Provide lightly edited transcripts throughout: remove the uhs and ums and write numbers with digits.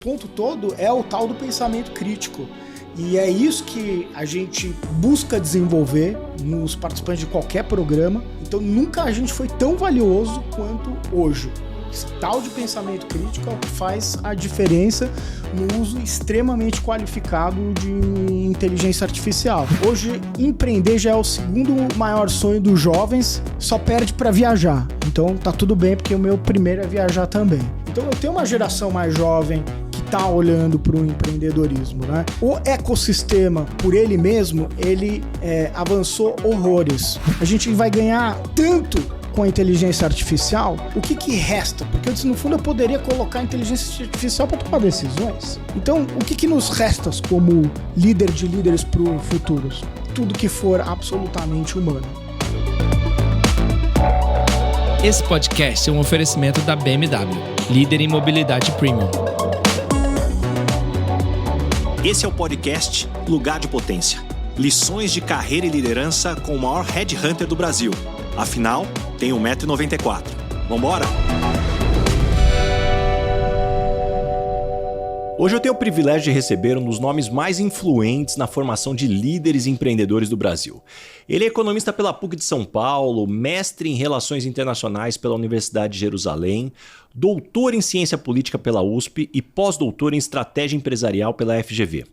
ponto todo é o tal do pensamento crítico. E é isso que a gente busca desenvolver nos participantes de qualquer programa. Então nunca a gente foi tão valioso quanto hoje. Esse tal de pensamento crítico é o que faz a diferença no uso extremamente qualificado de inteligência artificial. Hoje, empreender já é o segundo maior sonho dos jovens, só perde para viajar. Então tá tudo bem, porque o meu primeiro é viajar também. Então eu tenho uma geração mais jovem que está olhando para o empreendedorismo, né? O ecossistema, por ele mesmo, ele avançou horrores. A gente vai ganhar tanto com a inteligência artificial. O que resta? Porque no fundo eu poderia colocar a inteligência artificial para tomar decisões. Então, o que nos resta como líder de líderes para o futuro? Tudo que for absolutamente humano. Esse podcast é um oferecimento da BMW, líder em mobilidade premium. Esse é o podcast Lugar de Potência. Lições de carreira e liderança com o maior headhunter do Brasil. Afinal, tem 1,94 m. Vambora? Hoje eu tenho o privilégio de receber um dos nomes mais influentes na formação de líderes e empreendedores do Brasil. Ele é economista pela PUC de São Paulo, mestre em Relações Internacionais pela Universidade de Jerusalém, doutor em Ciência Política pela USP e pós-doutor em Estratégia Empresarial pela FGV.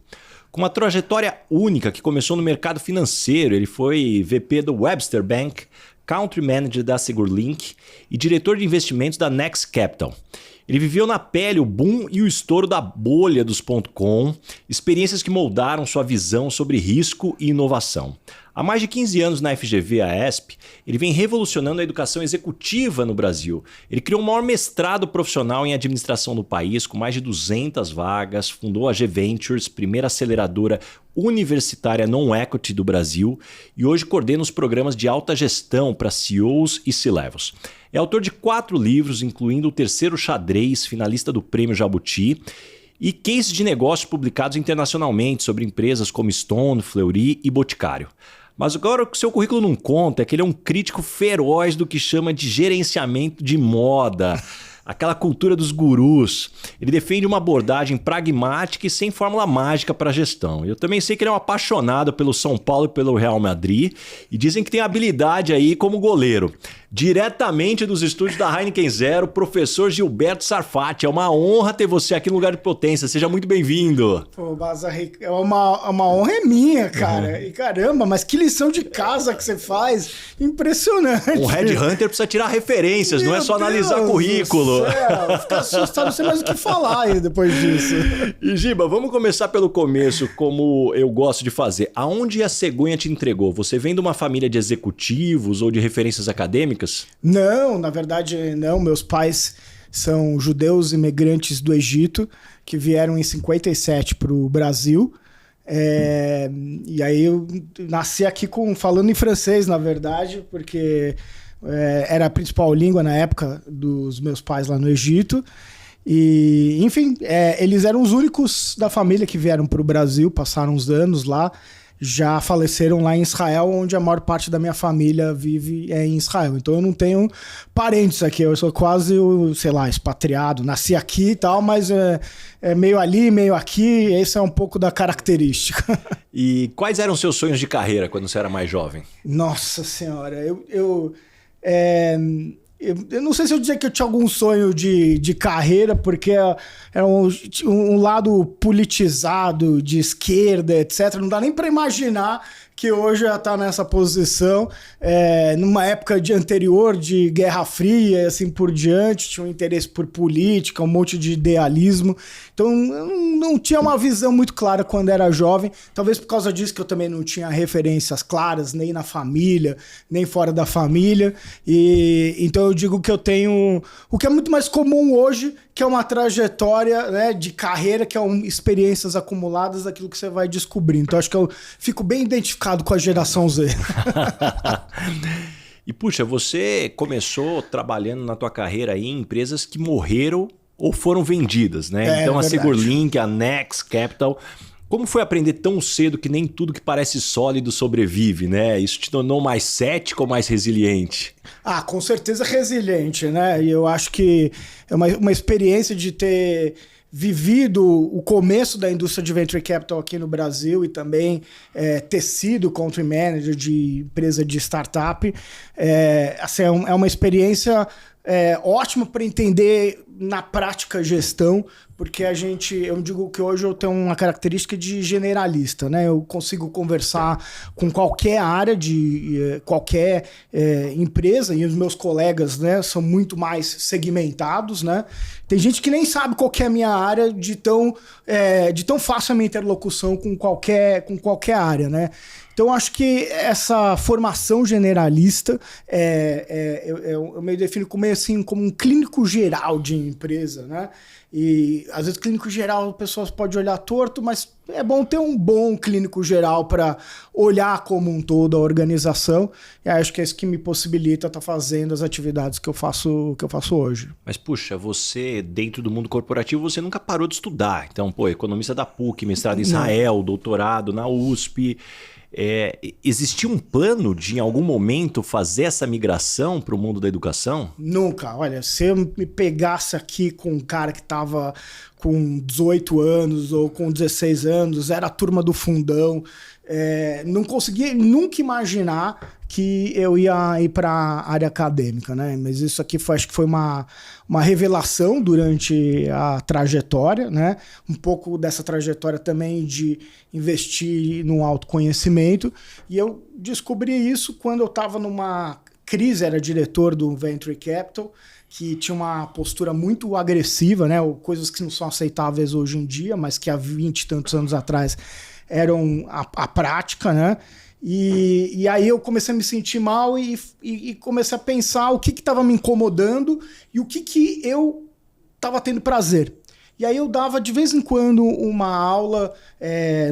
Com uma trajetória única que começou no mercado financeiro, ele foi VP do Webster Bank, Country Manager da SegurLink e diretor de investimentos da Next Capital. Ele viveu na pele o boom e o estouro da bolha dos .com, experiências que moldaram sua visão sobre risco e inovação. Há mais de 15 anos na FGV, a ESP, ele vem revolucionando a educação executiva no Brasil. Ele criou o maior mestrado profissional em administração do país, com mais de 200 vagas, fundou a G-Ventures, primeira aceleradora universitária non-equity do Brasil, e hoje coordena os programas de alta gestão para CEOs e C-Levels. É autor de 4 livros, incluindo o Terceiro Xadrez, finalista do Prêmio Jabuti, e cases de negócios publicados internacionalmente sobre empresas como Stone, Fleury e Boticário. Mas agora o que seu currículo não conta é que ele é um crítico feroz do que chama de gerenciamento de moda, aquela cultura dos gurus. Ele defende uma abordagem pragmática e sem fórmula mágica para a gestão. Eu também sei que ele é um apaixonado pelo São Paulo e pelo Real Madrid e dizem que tem habilidade aí como goleiro. Diretamente dos estúdios da Heineken Zero, professor Gilberto Sarfatti. É uma honra ter você aqui no Lugar de Potência. Seja muito bem-vindo. Pô, Bazarri, uma honra é minha, cara. E caramba, mas que lição de casa que você faz. Impressionante. Um headhunter precisa tirar referências, não é só analisar currículo. Fica assustado, não sei mais o que falar aí depois disso. E Giba, vamos começar pelo começo, como eu gosto de fazer. Aonde a cegonha te entregou? Você vem de uma família de executivos ou de referências acadêmicas? Não, na verdade não. Meus pais são judeus imigrantes do Egito que vieram em 57 para o Brasil. E aí eu nasci aqui falando em francês, na verdade, porque era a principal língua na época dos meus pais lá no Egito. E, enfim, eles eram os únicos da família que vieram para o Brasil, passaram uns anos lá. Já faleceram lá em Israel, onde a maior parte da minha família vive em Israel. Então eu não tenho parentes aqui, eu sou quase, expatriado. Nasci aqui e tal, mas é meio ali, meio aqui. Esse é um pouco da característica. E quais eram os seus sonhos de carreira quando você era mais jovem? Nossa Senhora, eu não sei se eu dizer que eu tinha algum sonho de carreira, porque é um lado politizado, de esquerda, etc. Não dá nem para imaginar que hoje já está nessa posição, numa época anterior de Guerra Fria e assim por diante, tinha um interesse por política, um monte de idealismo. Então eu não tinha uma visão muito clara quando era jovem, talvez por causa disso que eu também não tinha referências claras, nem na família, nem fora da família. E então eu digo que eu tenho o que é muito mais comum hoje, que é uma trajetória, né, de carreira, que é experiências acumuladas daquilo que você vai descobrindo. Então acho que eu fico bem identificado com a geração Z. E puxa, você começou trabalhando na tua carreira aí em empresas que morreram ou foram vendidas, né? Então a SegurLink, a Next Capital. Como foi aprender tão cedo que nem tudo que parece sólido sobrevive, né? Isso te tornou mais cético ou mais resiliente? Ah, com certeza resiliente, né? E eu acho que é uma experiência de ter vivido o começo da indústria de Venture Capital aqui no Brasil e também ter sido Country Manager de empresa de startup, assim, é uma experiência ótima para entender na prática gestão, porque eu digo que hoje eu tenho uma característica de generalista, né? Eu consigo conversar com qualquer área de qualquer empresa, e os meus colegas, né, são muito mais segmentados, né? Tem gente que nem sabe qual que é a minha área de tão fácil a minha interlocução com qualquer área, né? Então, acho que essa formação generalista, eu me defino como um clínico geral de empresa, né? E, às vezes, clínico geral, pessoas podem olhar torto, mas é bom ter um bom clínico geral para olhar como um todo a organização. E acho que é isso que me possibilita estar fazendo as atividades que eu faço hoje. Mas, puxa, você, dentro do mundo corporativo, você nunca parou de estudar. Então, economista da PUC, mestrado em Israel, doutorado na USP... existia um plano de, em algum momento, fazer essa migração para o mundo da educação? Nunca. Olha, se eu me pegasse aqui com um cara que estava com 18 anos ou com 16 anos, era a turma do fundão, não conseguia nunca imaginar que eu ia ir para a área acadêmica, né? Mas isso aqui acho que foi uma revelação durante a trajetória, né? Um pouco dessa trajetória também de investir no autoconhecimento. E eu descobri isso quando eu estava numa crise, era diretor do Venture Capital, que tinha uma postura muito agressiva, né? Coisas que não são aceitáveis hoje em dia, mas que há 20 e tantos anos atrás eram a prática, né? E aí eu comecei a me sentir mal e comecei a pensar o que estava me incomodando e o que eu estava tendo prazer. E aí eu dava de vez em quando uma aula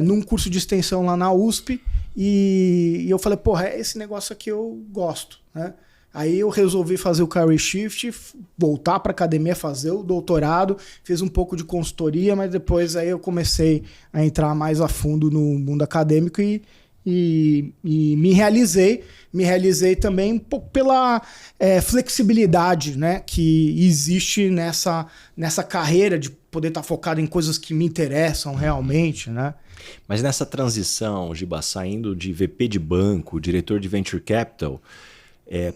num curso de extensão lá na USP e eu falei, porra, esse negócio aqui eu gosto, né? Aí eu resolvi fazer o career shift, voltar para a academia, fazer o doutorado, fiz um pouco de consultoria, mas depois aí eu comecei a entrar mais a fundo no mundo acadêmico e me realizei também um pouco pela flexibilidade, né, que existe nessa carreira de poder estar focado em coisas que me interessam realmente, né? Mas nessa transição, Giba, saindo de VP de banco, diretor de Venture Capital,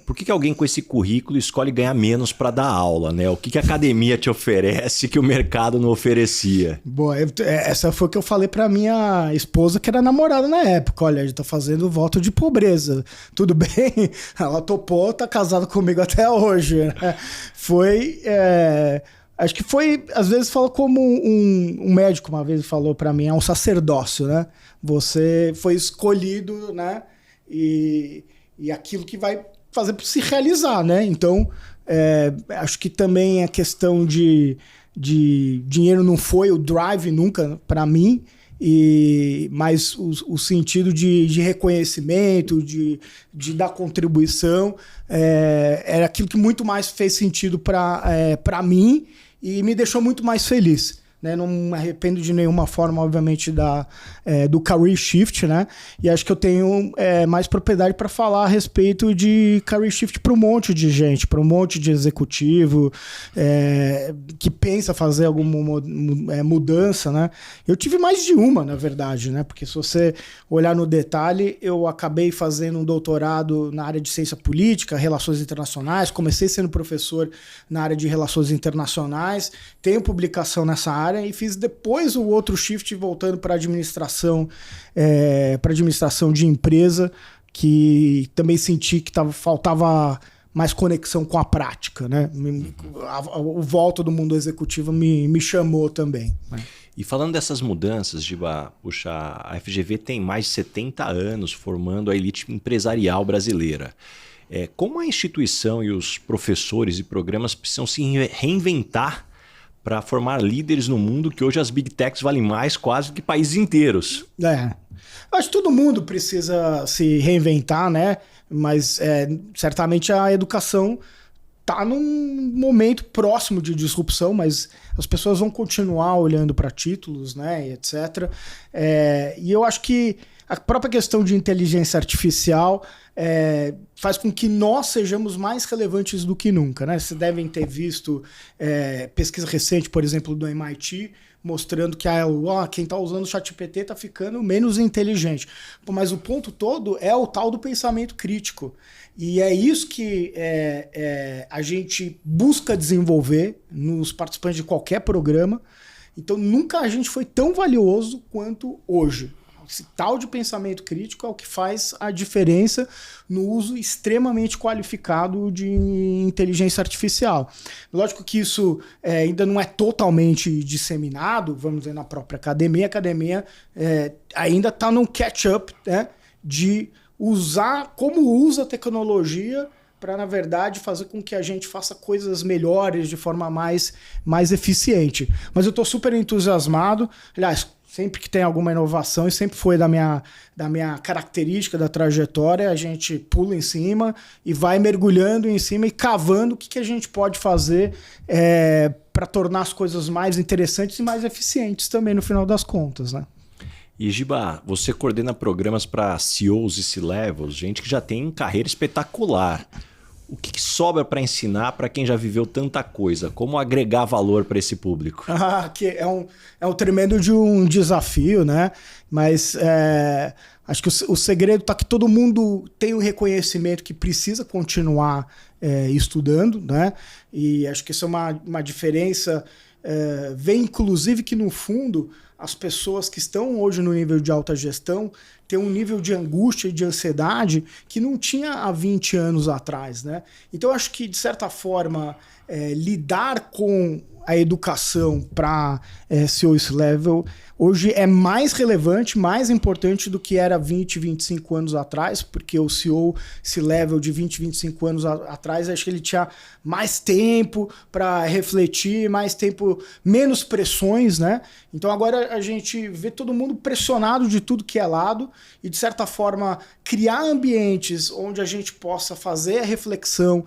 por que alguém com esse currículo escolhe ganhar menos para dar aula, né? O que a academia te oferece que o mercado não oferecia? Bom, essa foi o que eu falei para minha esposa, que era namorada na época. Olha, a gente tá fazendo voto de pobreza. Tudo bem? Ela topou, tá casada comigo até hoje. Né? Acho que foi, às vezes, fala como um médico uma vez falou para mim, é um sacerdócio, né? Você foi escolhido, né? E aquilo que vai fazer para se realizar, né? Então, acho que também a questão de dinheiro não foi o drive nunca para mim, mas o sentido de reconhecimento, de dar contribuição, era aquilo que muito mais fez sentido para mim e me deixou muito mais feliz. Né? Não me arrependo de nenhuma forma, obviamente, do career shift, né? E acho que eu tenho mais propriedade para falar a respeito de career shift para um monte de gente, para um monte de executivo que pensa fazer alguma mudança, né? Eu tive mais de uma, na verdade, né? Porque se você olhar no detalhe, eu acabei fazendo um doutorado na área de ciência política, relações internacionais, comecei sendo professor na área de relações internacionais, tenho publicação nessa área, e fiz depois o outro shift voltando para administração de empresa, que também senti que faltava mais conexão com a prática, né? O volta do mundo executivo me chamou também. Né? E falando dessas mudanças, Giba, puxa, a FGV tem mais de 70 anos formando a elite empresarial brasileira. Como a instituição e os professores e programas precisam se reinventar para formar líderes no mundo, que hoje as Big Techs valem mais quase que países inteiros? Acho que todo mundo precisa se reinventar, né? Mas certamente a educação tá num momento próximo de disrupção, mas as pessoas vão continuar olhando para títulos, né, e etc. E eu acho que a própria questão de inteligência artificial faz com que nós sejamos mais relevantes do que nunca, né? Vocês devem ter visto pesquisa recente, por exemplo, do MIT, mostrando que quem está usando o ChatGPT está ficando menos inteligente. Mas o ponto todo é o tal do pensamento crítico. E é isso que a gente busca desenvolver nos participantes de qualquer programa. Então nunca a gente foi tão valioso quanto hoje. Esse tal de pensamento crítico é o que faz a diferença no uso extremamente qualificado de inteligência artificial. Lógico que isso ainda não é totalmente disseminado, vamos dizer, na própria academia. A academia ainda está num catch-up, né, de usar como usa a tecnologia para, na verdade, fazer com que a gente faça coisas melhores de forma mais eficiente. Mas eu estou super entusiasmado. Aliás, sempre que tem alguma inovação, e sempre foi da minha característica, da trajetória, a gente pula em cima e vai mergulhando em cima e cavando o que a gente pode fazer para tornar as coisas mais interessantes e mais eficientes também, no final das contas, né? E Giba, você coordena programas para CEOs e C-Levels, gente que já tem carreira espetacular. O que sobra para ensinar para quem já viveu tanta coisa? Como agregar valor para esse público? Que é um tremendo de um desafio, né? Mas acho que o segredo está que todo mundo tem o reconhecimento que precisa continuar estudando, né? E acho que isso é uma diferença. Vem, inclusive, que no fundo as pessoas que estão hoje no nível de alta gestão têm um nível de angústia e de ansiedade que não tinha há 20 anos atrás, né? Então, eu acho que, de certa forma, lidar com a educação para CEO C-Level hoje é mais relevante, mais importante do que era 20, 25 anos atrás, porque o CEO C-Level de 20, 25 anos atrás, acho que ele tinha mais tempo para refletir, mais tempo, menos pressões, né? Então agora a gente vê todo mundo pressionado de tudo que é lado e, de certa forma, criar ambientes onde a gente possa fazer a reflexão,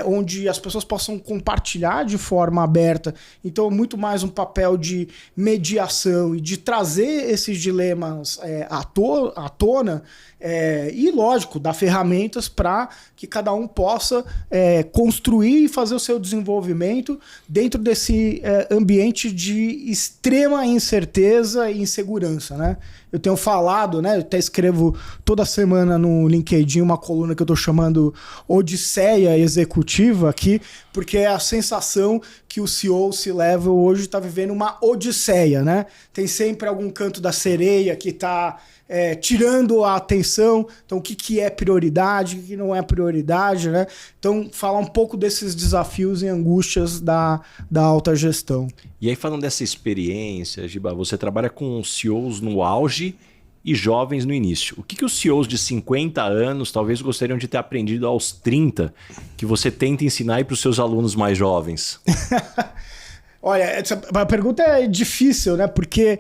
onde as pessoas possam compartilhar de forma aberta. Então, muito mais um papel de mediação e de trazer esses dilemas à tona e, lógico, dar ferramentas para que cada um possa construir e fazer o seu desenvolvimento dentro desse ambiente de extrema incerteza e insegurança, né? Eu tenho falado, né? Eu até escrevo toda semana no LinkedIn uma coluna que eu estou chamando Odisseia Executiva aqui, porque é a sensação que o CEO C-Level hoje está vivendo uma odisseia, né? Tem sempre algum canto da sereia que está tirando a atenção. Então, o que é prioridade, o que não é prioridade, né? Então, falar um pouco desses desafios e angústias da alta gestão. E aí, falando dessa experiência, Giba, você trabalha com CEOs no auge e jovens no início. O que os CEOs de 50 anos talvez gostariam de ter aprendido aos 30, que você tenta ensinar aí para os seus alunos mais jovens? Olha, essa pergunta é difícil, né? Porque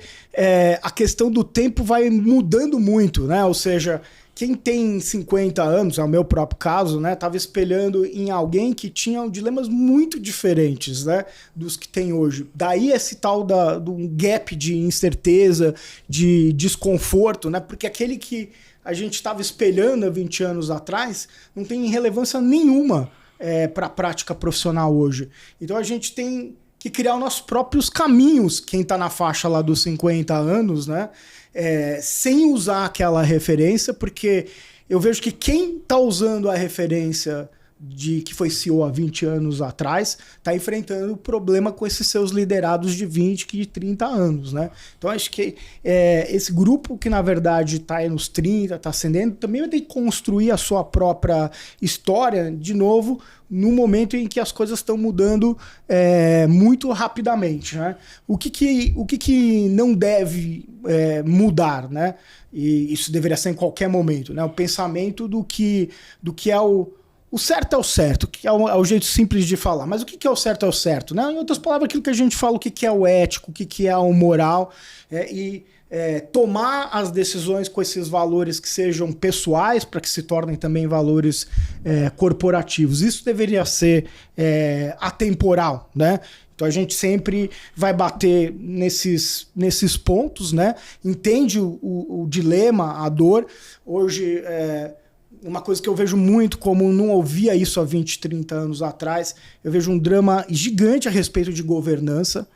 a questão do tempo vai mudando muito, né? Ou seja, quem tem 50 anos, é o meu próprio caso, né? Estava espelhando em alguém que tinha dilemas muito diferentes, né? Dos que tem hoje. Daí esse tal do gap de incerteza, de desconforto, né? Porque aquele que a gente estava espelhando há 20 anos atrás não tem relevância nenhuma para a prática profissional hoje. Então a gente tem que criar os nossos próprios caminhos, quem está na faixa lá dos 50 anos, né? Sem usar aquela referência, porque eu vejo que quem está usando a referência de que foi CEO há 20 anos atrás está enfrentando problema com esses seus liderados de 20 e 30 anos, né? Então acho que esse grupo que na verdade está aí nos 30, está ascendendo, também vai ter que construir a sua própria história de novo no momento em que as coisas estão mudando muito rapidamente, né? O que não deve mudar, né? E isso deveria ser em qualquer momento, né? O pensamento do que é o o certo é o certo, que é o jeito simples de falar. Mas o que é o certo é o certo, né? Em outras palavras, aquilo que a gente fala, o que é o ético, o que é o moral, tomar as decisões com esses valores que sejam pessoais para que se tornem também valores corporativos. Isso deveria ser atemporal, né? Então a gente sempre vai bater nesses pontos, né? Entende o dilema, a dor. Hoje, uma coisa que eu vejo muito, como não ouvia isso há 20, 30 anos atrás, eu vejo um drama gigante a respeito de governança.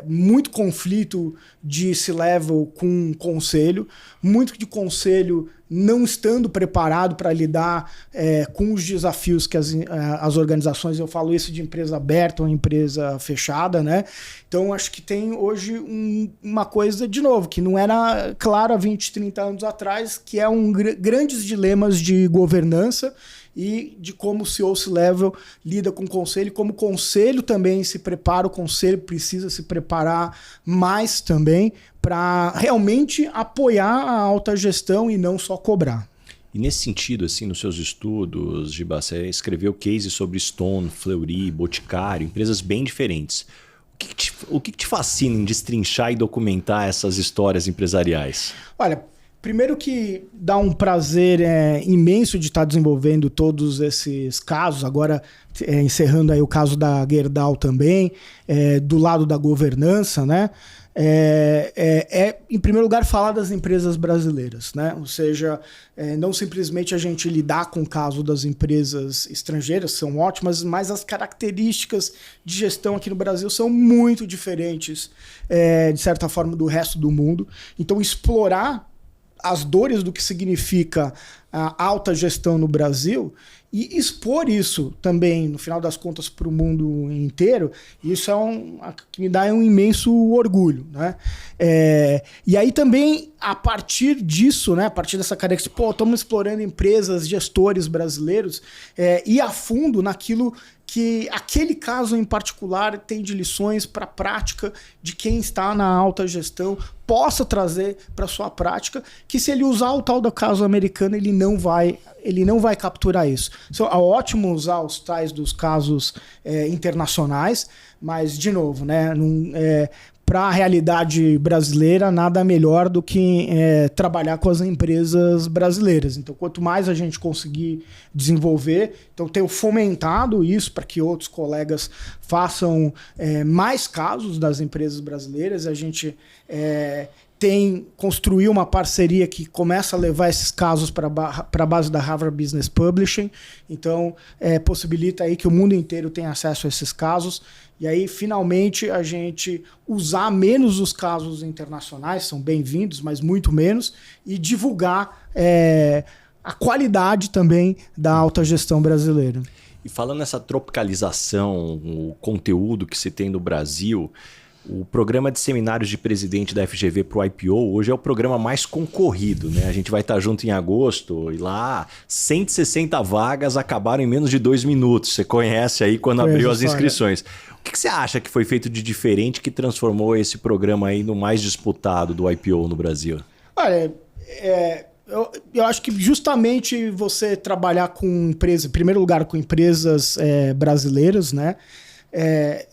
Muito conflito de C-level com o conselho, muito de conselho não estando preparado para lidar com os desafios que as organizações, eu falo isso de empresa aberta ou empresa fechada, né? Então acho que tem hoje uma coisa, de novo, que não era claro há 20, 30 anos atrás, que é grandes dilemas de governança e de como o CEO C-level lida com o conselho, como o conselho também se prepara, o conselho precisa se preparar mais também para realmente apoiar a alta gestão e não só cobrar. E nesse sentido, assim, nos seus estudos, Giba, você escreveu cases sobre Stone, Fleury, Boticário, empresas bem diferentes. O que te fascina em destrinchar e documentar essas histórias empresariais? Olha, primeiro que dá um prazer imenso de estar desenvolvendo todos esses casos, agora encerrando aí o caso da Gerdau também, do lado da governança, né? Em primeiro lugar, falar das empresas brasileiras, né? Ou seja, não simplesmente a gente lidar com o caso das empresas estrangeiras, são ótimas, mas as características de gestão aqui no Brasil são muito diferentes, de certa forma, do resto do mundo. Então, explorar as dores do que significa a alta gestão no Brasil e expor isso também, no final das contas, para o mundo inteiro, isso que me dá um imenso orgulho, né? E aí também, a partir disso, né, a partir dessa característica, estamos explorando empresas, gestores brasileiros, ir a fundo naquilo que aquele caso em particular tem de lições para a prática de quem está na alta gestão, possa trazer para sua prática, que se ele usar o tal do caso americano, ele não vai capturar isso. Então, é ótimo usar os tais dos casos internacionais, mas, de novo, né, para a realidade brasileira, nada melhor do que trabalhar com as empresas brasileiras. Então, quanto mais a gente conseguir desenvolver, então tenho fomentado isso para que outros colegas façam mais casos das empresas brasileiras. A gente construiu uma parceria que começa a levar esses casos para a base da Harvard Business Publishing. Então, possibilita aí que o mundo inteiro tenha acesso a esses casos. E aí, finalmente, a gente usar menos os casos internacionais, são bem-vindos, mas muito menos, e divulgar a qualidade também da alta gestão brasileira. E falando nessa tropicalização, o conteúdo que se tem no Brasil, o programa de seminários de presidente da FGV para o IPO hoje é o programa mais concorrido, né? A gente vai estar junto em agosto e lá 160 vagas acabaram em menos de 2 minutos. Você conhece aí quando abriu as inscrições. O que você acha que foi feito de diferente que transformou esse programa aí no mais disputado do IPO no Brasil? Olha, eu acho que justamente você trabalhar com empresas, em primeiro lugar com empresas brasileiras, né?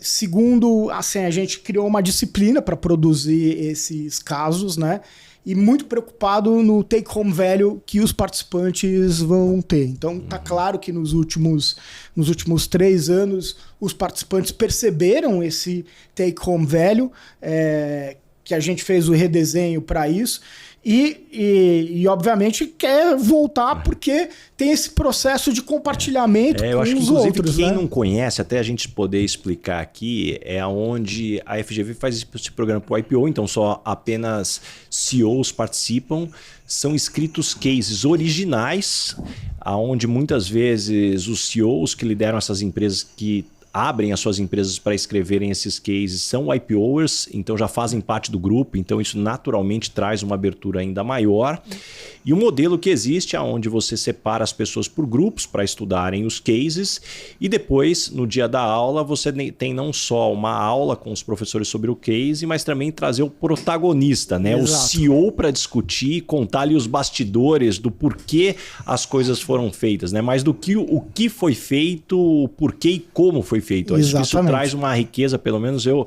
Segundo, assim, a gente criou uma disciplina para produzir esses casos, né? E muito preocupado no take-home value que os participantes vão ter. Então, tá claro que nos últimos 3 anos, os participantes perceberam esse take-home value, que a gente fez o redesenho para isso. E obviamente quer voltar porque tem esse processo de compartilhamento com acho que, os inclusive, outros. Quem né? não conhece, até a gente poder explicar aqui, é onde a FGV faz esse programa para o IPO, então só apenas CEOs participam, são escritos cases originais, onde muitas vezes os CEOs que lideram essas empresas que abrem as suas empresas para escreverem esses cases são IPOers, então já fazem parte do grupo, então isso naturalmente traz uma abertura ainda maior. E o modelo que existe é onde você separa as pessoas por grupos para estudarem os cases e depois, no dia da aula, você tem não só uma aula com os professores sobre o case, mas também trazer o protagonista, né? O CEO para discutir, contar ali os bastidores do porquê as coisas foram feitas, né? Mais do que o que foi feito, o porquê e como foi feito. Acho que isso traz uma riqueza, pelo menos eu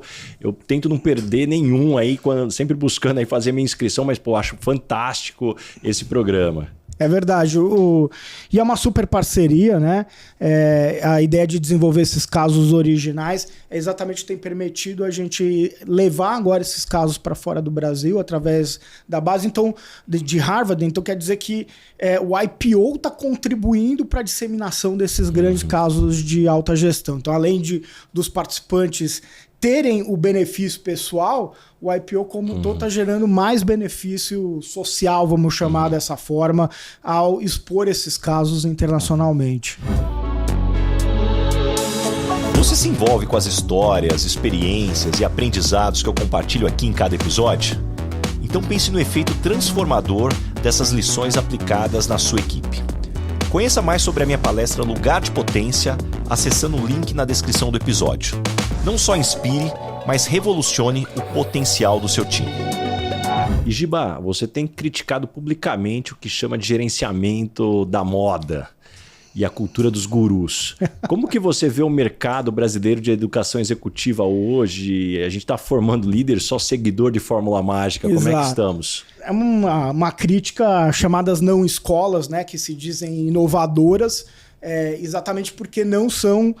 tento não perder nenhum aí, sempre buscando aí fazer minha inscrição, mas acho fantástico esse programa. É verdade. E é uma super parceria, né? A ideia de desenvolver esses casos originais é exatamente o que tem permitido a gente levar agora esses casos para fora do Brasil através da base de Harvard. Então quer dizer que o IPO está contribuindo para a disseminação desses grandes casos de alta gestão. Então, além dos participantes terem o benefício pessoal, o IPO como um todo está gerando mais benefício social, vamos chamar dessa forma, ao expor esses casos internacionalmente. Você se envolve com as histórias, experiências e aprendizados que eu compartilho aqui em cada episódio? Então pense no efeito transformador dessas lições aplicadas na sua equipe. Conheça mais sobre a minha palestra Lugar de Potência acessando o link na descrição do episódio. Não só inspire, mas revolucione o potencial do seu time. E Giba, você tem criticado publicamente o que chama de gerenciamento da moda e a cultura dos gurus. Como que você vê o mercado brasileiro de educação executiva hoje? A gente está formando líder só seguidor de fórmula mágica. Exato. Como é que estamos? É uma crítica chamadas não escolas, né, que se dizem inovadoras, exatamente porque não são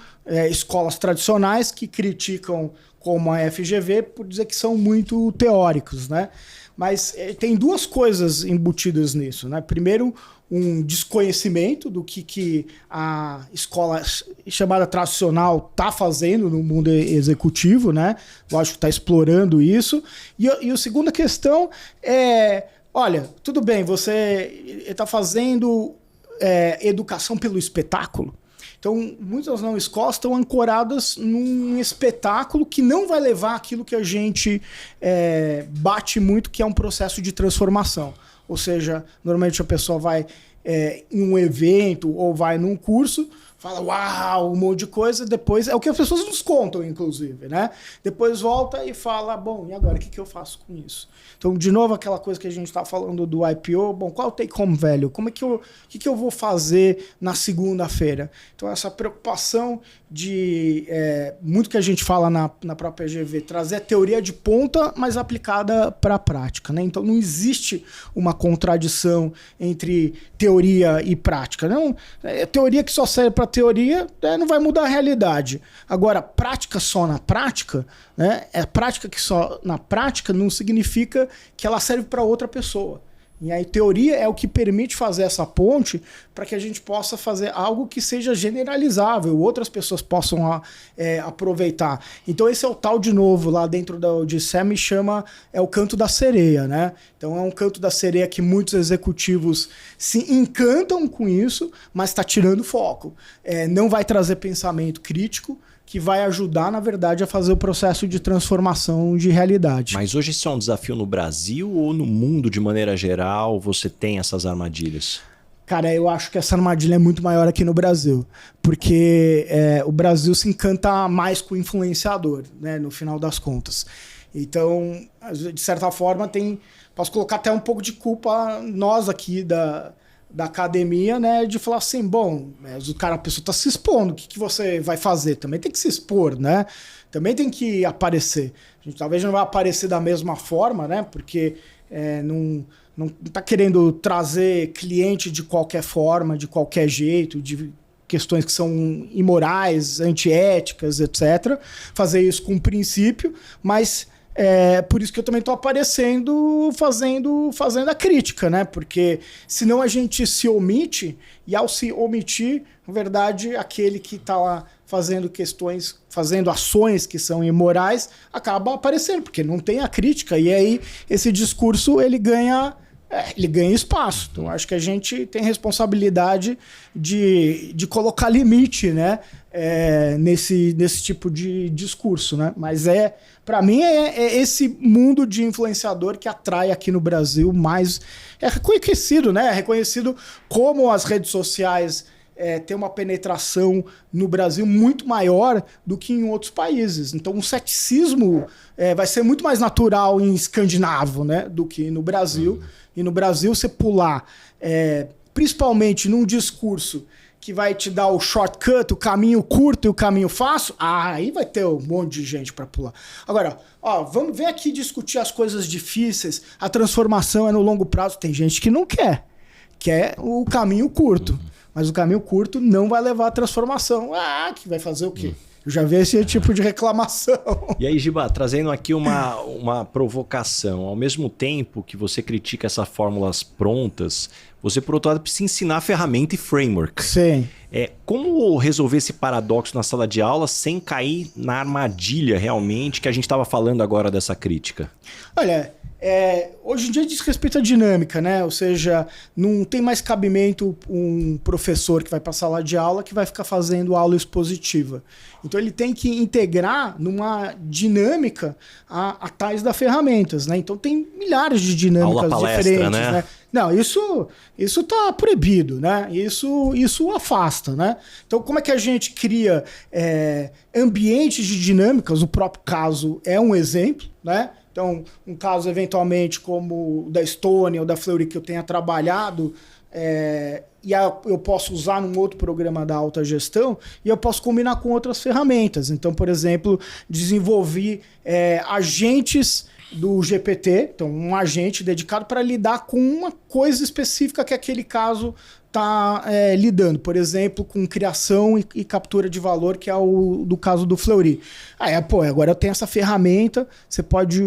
escolas tradicionais que criticam como a FGV por dizer que são muito teóricos, né? Mas tem duas coisas embutidas nisso, né? Primeiro, um desconhecimento do que a escola chamada tradicional está fazendo no mundo executivo, né? Lógico que está explorando isso. E a segunda questão é, olha, tudo bem, você está fazendo educação pelo espetáculo. Então, muitas não escolas estão ancoradas num espetáculo que não vai levar aquilo que a gente bate muito, que é um processo de transformação. Ou seja, normalmente a pessoa vai em um evento ou vai num curso, fala uau, um monte de coisa, depois é o que as pessoas nos contam, inclusive, né? Depois volta e fala, bom, e agora, o que eu faço com isso? Então, de novo, aquela coisa que a gente está falando do IPO, bom, qual é o take-home value? O que eu vou fazer na segunda-feira? Então, essa preocupação de, muito que a gente fala na própria GV, trazer a teoria de ponta, mas aplicada para a prática, né? Então, não existe uma contradição entre teoria e prática. Não, teoria que só serve para teoria não vai mudar a realidade. Agora, prática só na prática, né? Prática que só na prática não significa que ela serve para outra pessoa. E aí, teoria é o que permite fazer essa ponte para que a gente possa fazer algo que seja generalizável, outras pessoas possam aproveitar. Então, esse é o tal, de novo, lá dentro da Odissea, chama o canto da sereia, né? Então, é um canto da sereia que muitos executivos se encantam com isso, mas está tirando foco. Não vai trazer pensamento crítico, que vai ajudar, na verdade, a fazer o processo de transformação de realidade. Mas hoje isso é um desafio no Brasil ou no mundo de maneira geral? Você tem essas armadilhas? Cara, eu acho que essa armadilha é muito maior aqui no Brasil, porque o Brasil se encanta mais com o influenciador, né, no final das contas. Então, de certa forma, posso colocar até um pouco de culpa nós aqui da academia, né, de falar assim, bom, a pessoa está se expondo, o que você vai fazer? Também tem que se expor, né? Também tem que aparecer. A gente talvez não vai aparecer da mesma forma, né? Porque não está querendo trazer cliente de qualquer forma, de qualquer jeito, de questões que são imorais, antiéticas, etc. Fazer isso com princípio, mas por isso que eu também estou aparecendo fazendo a crítica, né? Porque senão a gente se omite, e ao se omitir, na verdade, aquele que está lá fazendo ações que são imorais, acaba aparecendo, porque não tem a crítica, e aí esse discurso ele ganha ele ganha espaço. Então, acho que a gente tem responsabilidade de colocar limite, né? Nesse tipo de discurso, né? Mas para mim é esse mundo de influenciador que atrai aqui no Brasil mais. É reconhecido, né? É reconhecido como as redes sociais têm uma penetração no Brasil muito maior do que em outros países. Então o ceticismo vai ser muito mais natural em escandinavo, né? Do que no Brasil. E no Brasil você pular, principalmente num discurso que vai te dar o shortcut, o caminho curto e o caminho fácil, aí vai ter um monte de gente para pular. Agora, vamos ver aqui discutir as coisas difíceis, a transformação é no longo prazo. Tem gente que não quer o caminho curto, mas o caminho curto não vai levar à transformação. Que vai fazer o quê? Eu já vi esse tipo de reclamação. E aí, Giba, trazendo aqui uma provocação. Ao mesmo tempo que você critica essas fórmulas prontas, você, por outro lado, precisa ensinar ferramenta e framework. Sim. Como resolver esse paradoxo na sala de aula sem cair na armadilha, realmente, que a gente estava falando agora dessa crítica? Olha, hoje em dia diz respeito à dinâmica, né? Ou seja, não tem mais cabimento um professor que vai para a sala de aula que vai ficar fazendo aula expositiva. Então ele tem que integrar numa dinâmica a tais das ferramentas, né? Então tem milhares de dinâmicas diferentes, né? Não, isso tá proibido, né? Isso afasta, né? Então como é que a gente cria ambientes de dinâmicas? O próprio caso é um exemplo, né? Então, um caso eventualmente como o da Estônia ou da Fleury que eu tenha trabalhado, eu posso usar num outro programa da alta gestão e eu posso combinar com outras ferramentas. Então, por exemplo, desenvolvi agentes do GPT, então um agente dedicado para lidar com uma coisa específica que aquele caso está lidando, por exemplo, com criação e captura de valor, que é o do caso do Fleury. Agora eu tenho essa ferramenta, você pode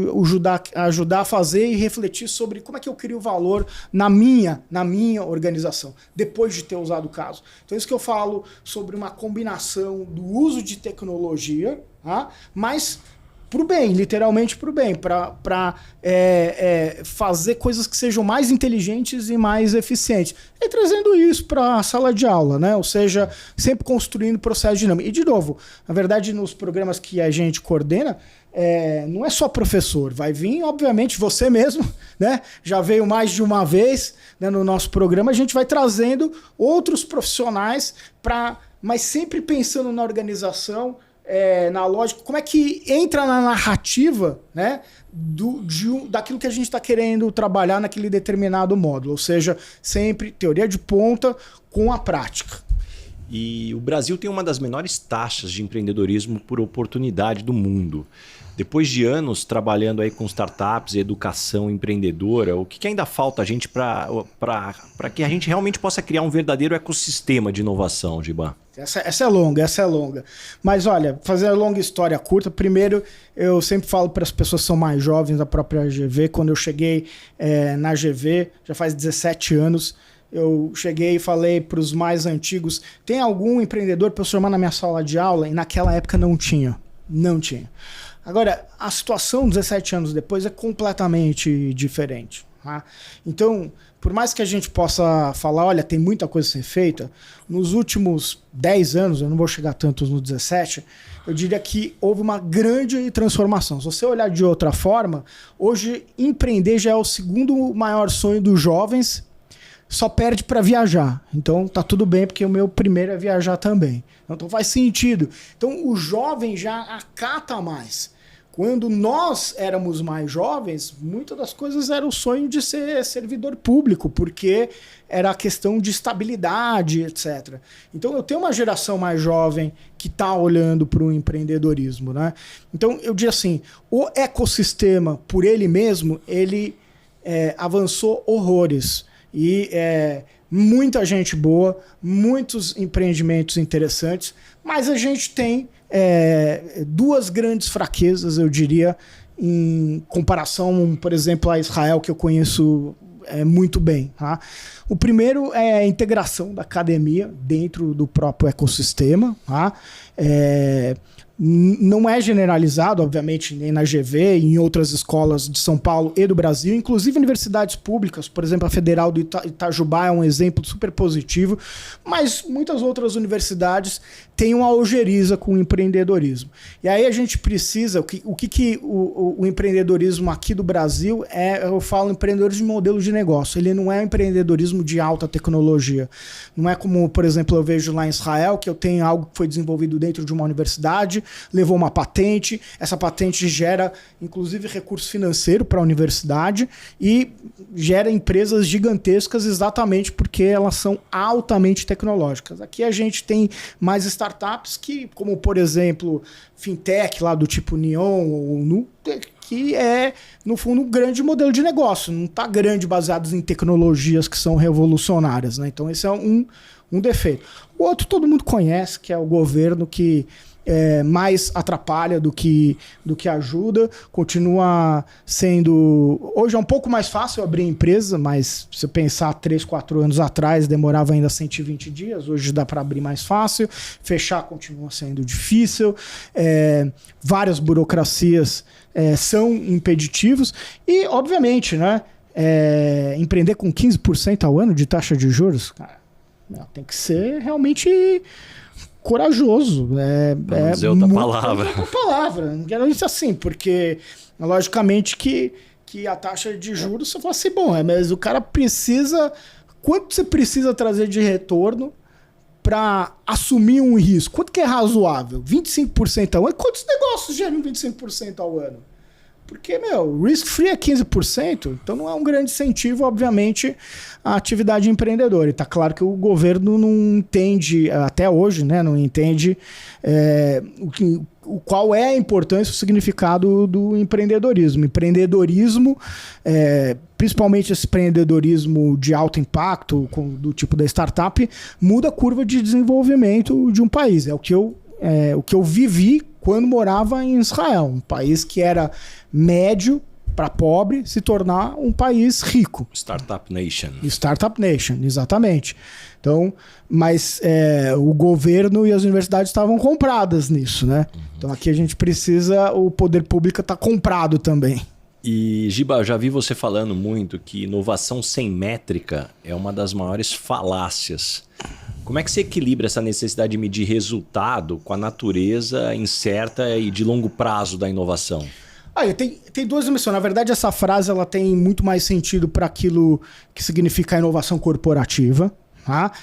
ajudar a fazer e refletir sobre como é que eu crio valor na minha organização, depois de ter usado o caso. Então, isso que eu falo sobre uma combinação do uso de tecnologia, mas pro bem, literalmente pro bem, para fazer coisas que sejam mais inteligentes e mais eficientes. E trazendo isso para a sala de aula, né? Ou seja, sempre construindo processo dinâmico. E, de novo, na verdade, nos programas que a gente coordena, não é só professor, vai vir, obviamente, você mesmo, né? Já veio mais de uma vez, né, no nosso programa, a gente vai trazendo outros profissionais, mas sempre pensando na organização, na lógica, como é que entra na narrativa, né, daquilo que a gente está querendo trabalhar naquele determinado módulo. Ou seja, sempre teoria de ponta com a prática. E o Brasil tem uma das menores taxas de empreendedorismo por oportunidade do mundo. Depois de anos trabalhando aí com startups e educação empreendedora, o que ainda falta a gente para que a gente realmente possa criar um verdadeiro ecossistema de inovação, Giba? Essa é longa. Mas olha, fazer a longa história curta, primeiro eu sempre falo para as pessoas que são mais jovens da própria GV, quando eu cheguei na GV, já faz 17 anos, eu cheguei e falei para os mais antigos, tem algum empreendedor para eu formar na minha sala de aula? E naquela época não tinha. Agora, a situação 17 anos depois é completamente diferente. Tá? Então, por mais que a gente possa falar, olha, tem muita coisa a ser feita, nos últimos 10 anos, eu não vou chegar tanto no 17, eu diria que houve uma grande transformação. Se você olhar de outra forma, hoje empreender já é o segundo maior sonho dos jovens, só perde para viajar. Então tá tudo bem, porque o meu primeiro é viajar também. Então faz sentido. Então o jovem já acata mais. Quando nós éramos mais jovens, muitas das coisas era o sonho de ser servidor público, porque era a questão de estabilidade, etc. Então eu tenho uma geração mais jovem que está olhando para o empreendedorismo, né? Então eu diria assim, o ecossistema por ele mesmo, ele avançou horrores. E muita gente boa, muitos empreendimentos interessantes, mas a gente tem duas grandes fraquezas, eu diria, em comparação, por exemplo, a Israel, que eu conheço muito bem. Tá? O primeiro é a integração da academia dentro do próprio ecossistema. Tá? Não é generalizado, obviamente, nem na GV, em outras escolas de São Paulo e do Brasil, inclusive universidades públicas, por exemplo, a Federal do Itajubá é um exemplo super positivo, mas muitas outras universidades têm uma ojeriza com o empreendedorismo. E aí a gente precisa, o empreendedorismo aqui do Brasil eu falo empreendedorismo de modelo de negócio, ele não é um empreendedorismo de alta tecnologia, não é como, por exemplo, eu vejo lá em Israel, que eu tenho algo que foi desenvolvido dentro de uma universidade, levou uma patente, essa patente gera, inclusive, recurso financeiro para a universidade e gera empresas gigantescas exatamente porque elas são altamente tecnológicas. Aqui a gente tem mais startups que, como, por exemplo, fintech lá do tipo Neon ou Nutec, que é, no fundo, um grande modelo de negócio, não está grande baseado em tecnologias que são revolucionárias, né? Então esse é um defeito. O outro todo mundo conhece, que é o governo que mais atrapalha do que ajuda, continua sendo... Hoje é um pouco mais fácil abrir empresa, mas se eu pensar 3, 4 anos atrás, demorava ainda 120 dias, hoje dá para abrir mais fácil, fechar continua sendo difícil, várias burocracias são impeditivos e, obviamente, né, empreender com 15% ao ano de taxa de juros, cara, tem que ser realmente... corajoso. Não dizer outra palavra. Outra palavra. Não quero isso assim, porque logicamente que a taxa de juros, você fala assim, bom, mas o cara precisa... Quanto você precisa trazer de retorno para assumir um risco? Quanto que é razoável? 25% ao ano? Quantos negócios geram 25% ao ano? Porque, risk-free é 15%, então não é um grande incentivo, obviamente, à atividade empreendedora. E tá claro que o governo não entende, até hoje, né, não entende qual é a importância, o significado do empreendedorismo. Empreendedorismo, principalmente esse empreendedorismo de alto impacto, do tipo da startup, muda a curva de desenvolvimento de um país. É o que eu vivi quando morava em Israel, um país que era médio para pobre, se tornar um país rico. Startup Nation. Startup Nation, exatamente. Então, mas o governo e as universidades estavam compradas nisso, né? Uhum. Então aqui a gente precisa, o poder público está comprado também. E, Giba, já vi você falando muito que inovação sem métrica é uma das maiores falácias. Como é que você equilibra essa necessidade de medir resultado com a natureza incerta e de longo prazo da inovação? Tem duas dimensões. Na verdade, essa frase ela tem muito mais sentido para aquilo que significa a inovação corporativa, tá?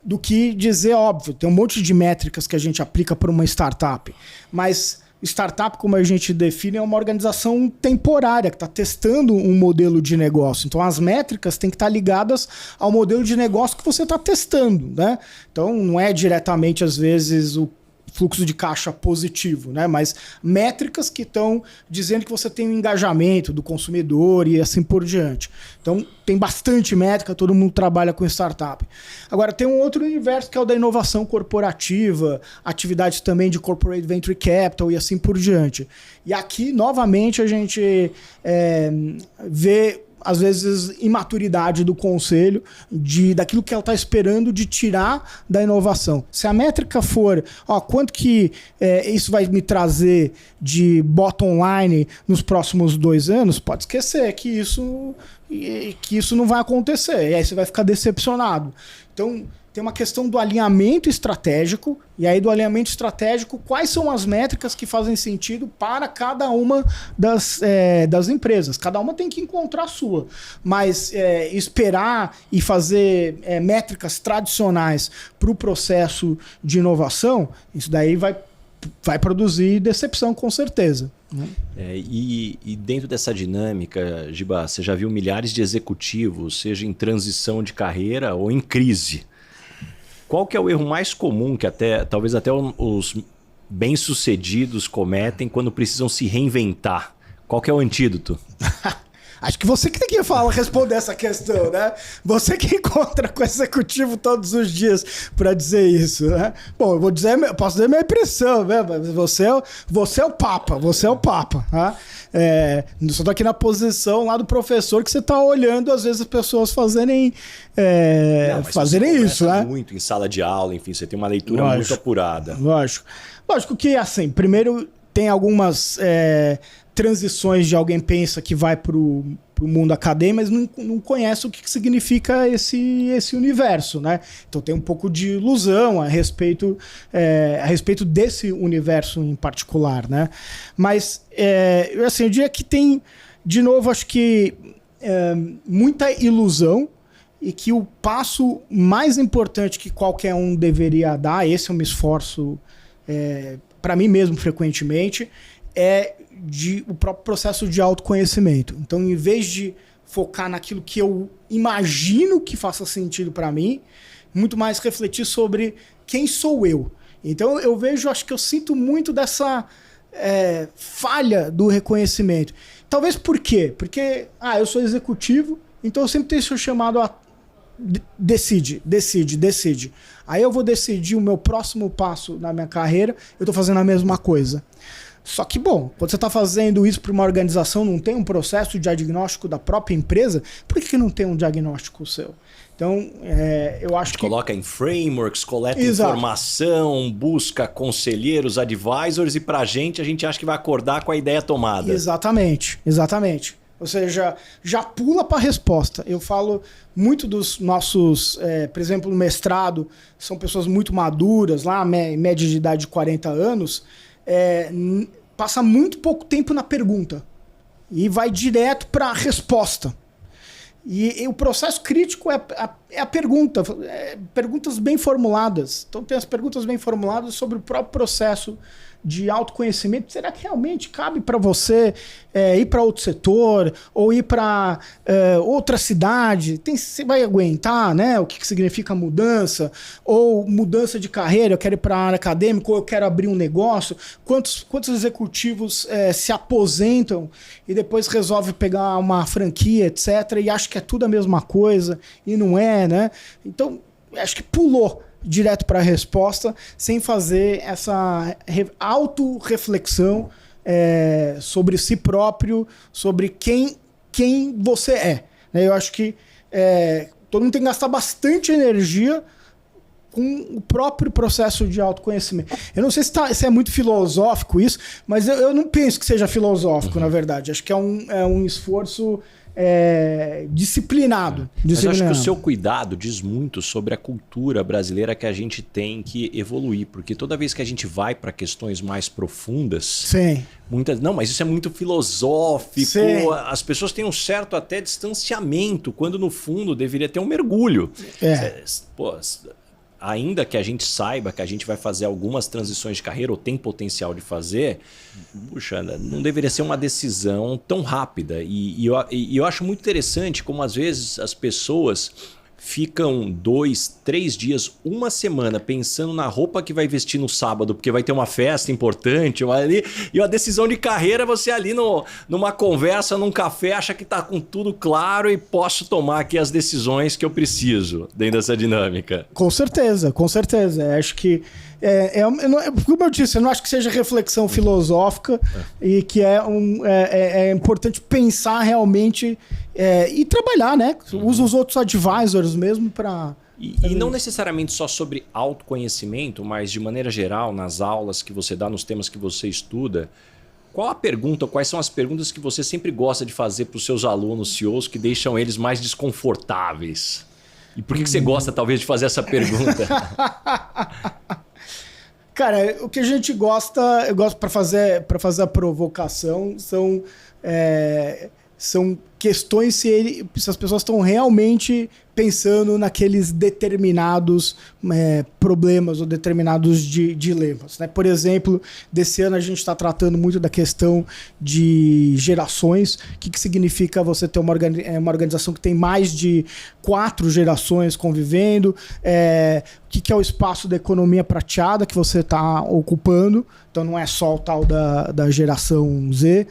Do que dizer, óbvio, tem um monte de métricas que a gente aplica para uma startup, mas startup, como a gente define, é uma organização temporária que está testando um modelo de negócio. Então, as métricas têm que estar ligadas ao modelo de negócio que você está testando, né? Então, não é diretamente, às vezes, o fluxo de caixa positivo, né? Mas métricas que estão dizendo que você tem um engajamento do consumidor e assim por diante. Então, tem bastante métrica, todo mundo trabalha com startup. Agora, tem um outro universo que é o da inovação corporativa, atividades também de corporate venture capital e assim por diante. E aqui, novamente, a gente vê às vezes, imaturidade do conselho, daquilo que ela está esperando de tirar da inovação. Se a métrica for, quanto que isso vai me trazer de bottom line nos próximos 2 anos, pode esquecer que isso não vai acontecer. E aí você vai ficar decepcionado. Então, tem uma questão do alinhamento estratégico, e aí do alinhamento estratégico, quais são as métricas que fazem sentido para cada uma das empresas. Cada uma tem que encontrar a sua, mas esperar e fazer métricas tradicionais para o processo de inovação, isso daí vai produzir decepção, com certeza. E dentro dessa dinâmica, Giba, você já viu milhares de executivos, seja em transição de carreira ou em crise. Qual que é o erro mais comum que talvez até os bem-sucedidos cometem quando precisam se reinventar? Qual que é o antídoto? Acho que você que tem que responder essa questão, né? Você que encontra com o executivo todos os dias para dizer isso, né? Bom, posso dizer minha impressão, né? Você é o Papa, tá? Só tô aqui na posição lá do professor que você tá olhando às vezes as pessoas fazerem isso, né? muito em sala de aula, enfim, você tem uma leitura muito apurada. Lógico. Lógico que, assim, primeiro tem algumas transições de alguém pensa que vai para o mundo acadêmico, mas não conhece o que significa esse universo, né? Então tem um pouco de ilusão a respeito desse universo em particular, né? Mas, assim, eu diria que tem, de novo, acho que muita ilusão, e que o passo mais importante que qualquer um deveria dar, esse eu me esforço para mim mesmo frequentemente, é o próprio processo de autoconhecimento. Então, em vez de focar naquilo que eu imagino que faça sentido para mim, muito mais refletir sobre quem sou eu. Então, eu vejo, acho que eu sinto muito dessa falha do reconhecimento. Talvez por quê? Porque eu sou executivo, então eu sempre tenho esse chamado a decide. Aí eu vou decidir o meu próximo passo na minha carreira, eu estou fazendo a mesma coisa. Só que, bom, quando você está fazendo isso para uma organização, não tem um processo de diagnóstico da própria empresa, por que não tem um diagnóstico seu? Então, eu acho que... Coloca em frameworks, coleta informação, busca conselheiros, advisors, e pra gente, a gente acha que vai acordar com a ideia tomada. Exatamente. Ou seja, já pula para a resposta. Eu falo muito dos nossos, por exemplo, no mestrado, são pessoas muito maduras, lá, média de idade de 40 anos, passa muito pouco tempo na pergunta e vai direto para a resposta. E o processo crítico é a pergunta, perguntas bem formuladas. Então tem as perguntas bem formuladas sobre o próprio processo de autoconhecimento. Será que realmente cabe para você ir para outro setor ou ir para outra cidade? Você vai aguentar, né? O que significa mudança? Ou mudança de carreira, eu quero ir para a área acadêmica ou eu quero abrir um negócio? Quantos executivos se aposentam e depois resolvem pegar uma franquia, etc. e acham que é tudo a mesma coisa e não é, né? Então, acho que pulou direto para a resposta, sem fazer essa autorreflexão sobre si próprio, sobre quem você é. Eu acho que todo mundo tem que gastar bastante energia com o próprio processo de autoconhecimento. Eu não sei se é muito filosófico isso, mas eu não penso que seja filosófico, na verdade. Acho que é um esforço disciplinado. Mas eu acho que o seu cuidado diz muito sobre a cultura brasileira que a gente tem que evoluir, porque toda vez que a gente vai para questões mais profundas, sim, não, mas isso é muito filosófico, sim, as pessoas têm um certo até distanciamento, quando no fundo deveria ter um mergulho. Ainda que a gente saiba que a gente vai fazer algumas transições de carreira ou tem potencial de fazer, puxa, não deveria ser uma decisão tão rápida. E eu acho muito interessante como às vezes as pessoas ficam 2, 3 dias, uma semana pensando na roupa que vai vestir no sábado, porque vai ter uma festa importante, e a decisão de carreira, você ali numa conversa, num café, acha que está com tudo claro e posso tomar aqui as decisões que eu preciso dentro dessa dinâmica. Com certeza. Acho que, como eu disse, eu não acho que seja reflexão filosófica e que é importante pensar realmente e trabalhar, né? Usa os outros advisors mesmo para... E não necessariamente só sobre autoconhecimento, mas de maneira geral, nas aulas que você dá, nos temas que você estuda, quais são as perguntas que você sempre gosta de fazer para os seus alunos CEOs que deixam eles mais desconfortáveis? E por que você gosta, talvez, de fazer essa pergunta? Cara, o que a gente gosta, eu gosto para fazer a provocação, são questões se as pessoas estão realmente pensando naqueles determinados problemas ou determinados dilemas, né? Por exemplo, desse ano a gente está tratando muito da questão de gerações. O que significa você ter uma organização que tem mais de 4 gerações convivendo? O que é o espaço da economia prateada que você está ocupando? Então não é só o tal da geração Z.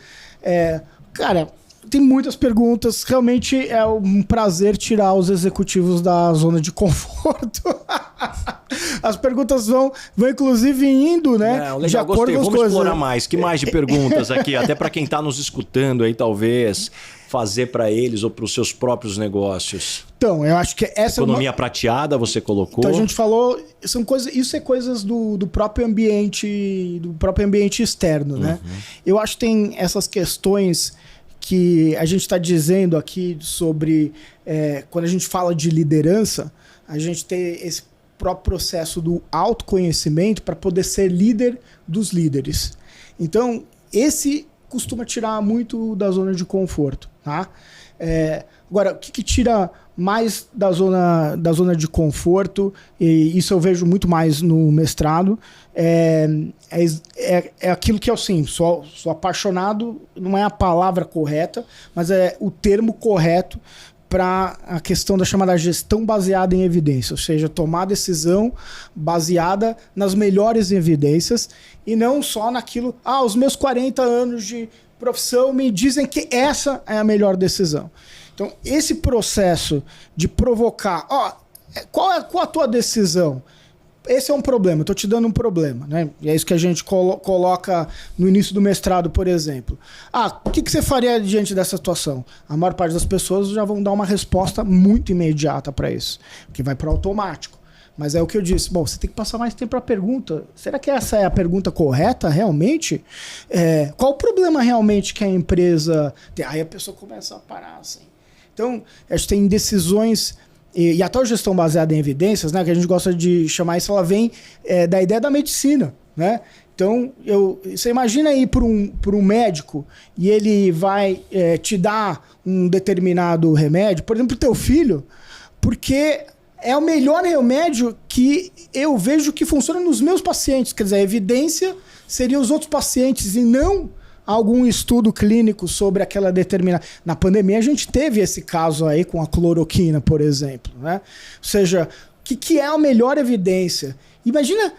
Cara, tem muitas perguntas. Realmente é um prazer tirar os executivos da zona de conforto. As perguntas vão inclusive indo, né? Legal, de acordo com as coisas. Vamos explorar mais. Que mais de perguntas aqui? Até para quem está nos escutando aí, talvez fazer para eles ou para os seus próprios negócios. Então, eu acho que essa Economia prateada, você colocou. Então a gente falou, isso é coisas do próprio ambiente externo, né? Eu acho que tem essas questões que a gente está dizendo aqui sobre quando a gente fala de liderança, a gente tem esse próprio processo do autoconhecimento para poder ser líder dos líderes. Então, esse costuma tirar muito da zona de conforto, tá? Agora, o que tira mais da zona de conforto, e isso eu vejo muito mais no mestrado, é aquilo que eu sim, sou apaixonado, não é a palavra correta, mas é o termo correto para a questão da chamada gestão baseada em evidência, ou seja, tomar decisão baseada nas melhores evidências e não só naquilo, os meus 40 anos de profissão me dizem que essa é a melhor decisão. Então, esse processo de provocar, qual a tua decisão? Esse é um problema, eu estou te dando um problema, né? E é isso que a gente coloca no início do mestrado, por exemplo. O que você faria diante dessa situação? A maior parte das pessoas já vão dar uma resposta muito imediata para isso, que vai para o automático. Mas é o que eu disse, você tem que passar mais tempo para a pergunta. Será que essa é a pergunta correta, realmente? Qual o problema realmente que a empresa tem? Aí a pessoa começa a parar assim. Então, acho que tem decisões... E a tal gestão baseada em evidências, né, que a gente gosta de chamar isso, ela vem da ideia da medicina, né? Então, você imagina ir para um médico e ele vai te dar um determinado remédio, por exemplo, o teu filho, porque é o melhor remédio que eu vejo que funciona nos meus pacientes. Quer dizer, a evidência seria os outros pacientes e não algum estudo clínico sobre aquela determinada... Na pandemia a gente teve esse caso aí com a cloroquina, por exemplo, né? Ou seja, o que é a melhor evidência? Imagina,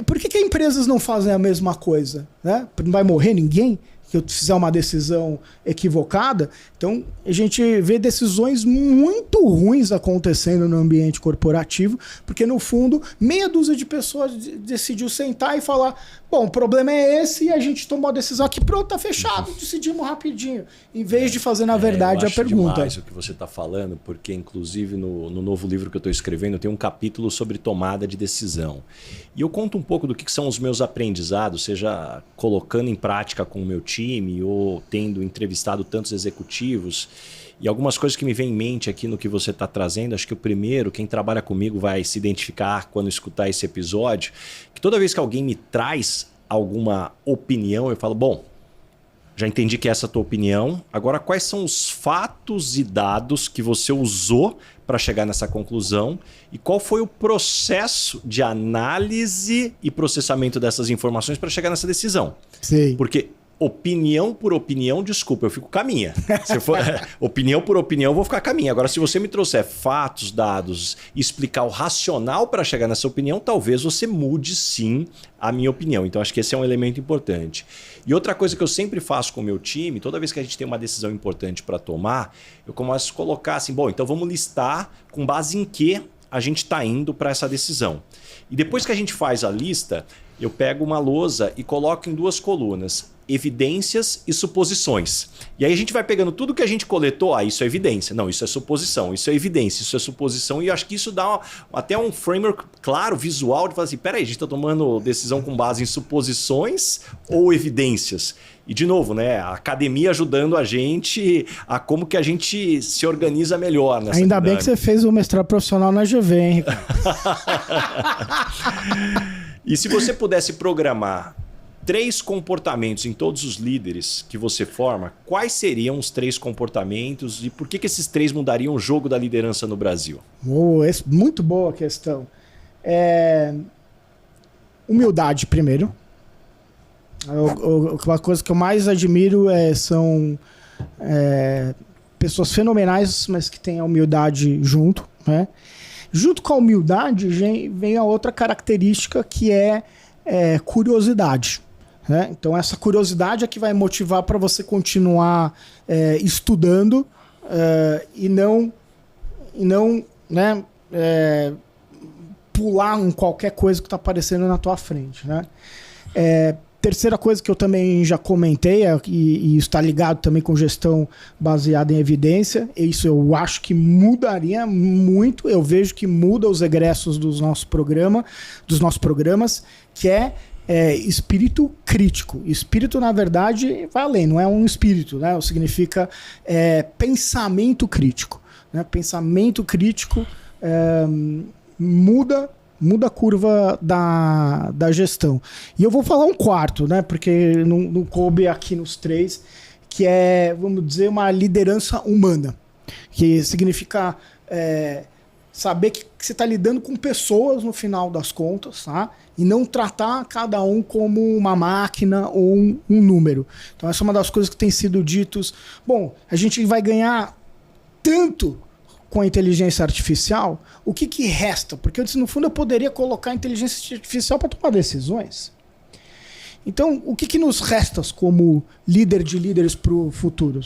por que empresas não fazem a mesma coisa, né? Não vai morrer ninguém que eu fizer uma decisão equivocada. Então, a gente vê decisões muito ruins acontecendo no ambiente corporativo, porque, no fundo, meia dúzia de pessoas decidiu sentar e falar, o problema é esse e a gente tomou a decisão aqui, pronto, tá fechado, decidimos rapidinho, em vez de fazer, na verdade, a pergunta. Demais o que você está falando, porque, inclusive, no novo livro que eu estou escrevendo, tem um capítulo sobre tomada de decisão. E eu conto um pouco do que são os meus aprendizados, seja colocando em prática com o meu time ou tendo entrevistado tantos executivos. E algumas coisas que me vêm em mente aqui no que você está trazendo, acho que o primeiro, quem trabalha comigo vai se identificar quando escutar esse episódio, que toda vez que alguém me traz alguma opinião, eu falo, já entendi que essa é a tua opinião, agora quais são os fatos e dados que você usou para chegar nessa conclusão e qual foi o processo de análise e processamento dessas informações para chegar nessa decisão? Sim. Porque opinião por opinião, desculpa, eu fico com a minha. Se for opinião por opinião, eu vou ficar com a minha. Agora, se você me trouxer fatos, dados e explicar o racional para chegar nessa opinião, talvez você mude sim a minha opinião. Então, acho que esse é um elemento importante. E outra coisa que eu sempre faço com o meu time, toda vez que a gente tem uma decisão importante para tomar, eu começo a colocar assim, então vamos listar com base em que a gente está indo para essa decisão. E depois que a gente faz a lista, eu pego uma lousa e coloco em duas colunas. Evidências e suposições. E aí a gente vai pegando tudo que a gente coletou. Isso é evidência. Não, isso é suposição. Isso é evidência, isso é suposição. E eu acho que isso dá até um framework claro, visual, de falar assim, peraí, a gente está tomando decisão com base em suposições ou evidências? E de novo, né, a academia ajudando a gente a como que a gente se organiza melhor nessa Ainda dinâmica. bem que você fez o mestrado profissional na GV, hein, Ricardo? E se você pudesse programar 3 comportamentos em todos os líderes que você forma, quais seriam os 3 comportamentos e por que esses 3 mudariam o jogo da liderança no Brasil? Muito boa questão. Humildade, primeiro. Uma coisa que eu mais admiro são pessoas fenomenais, mas que têm a humildade junto, né? Junto com a humildade vem a outra característica que é curiosidade. Né? Então essa curiosidade é que vai motivar para você continuar estudando e não né, pular em qualquer coisa que está aparecendo na tua frente. Né? Terceira coisa que eu também já comentei, e isso está ligado também com gestão baseada em evidência, isso eu acho que mudaria muito, eu vejo que muda os egressos dos nossos programas, que é espírito crítico. Espírito, na verdade, vai além, não é um espírito, né? Significa pensamento crítico. Né? Pensamento crítico muda a curva da gestão. E eu vou falar um quarto, né? Porque não coube aqui nos três, que é, vamos dizer, uma liderança humana, que significa saber que você está lidando com pessoas no final das contas, tá? E não tratar cada um como uma máquina ou um número. Então essa é uma das coisas que tem sido ditos. Bom, a gente vai ganhar tanto com a inteligência artificial, o que resta? Porque no fundo eu poderia colocar a inteligência artificial para tomar decisões. Então, o que nos resta como líder de líderes para o futuro?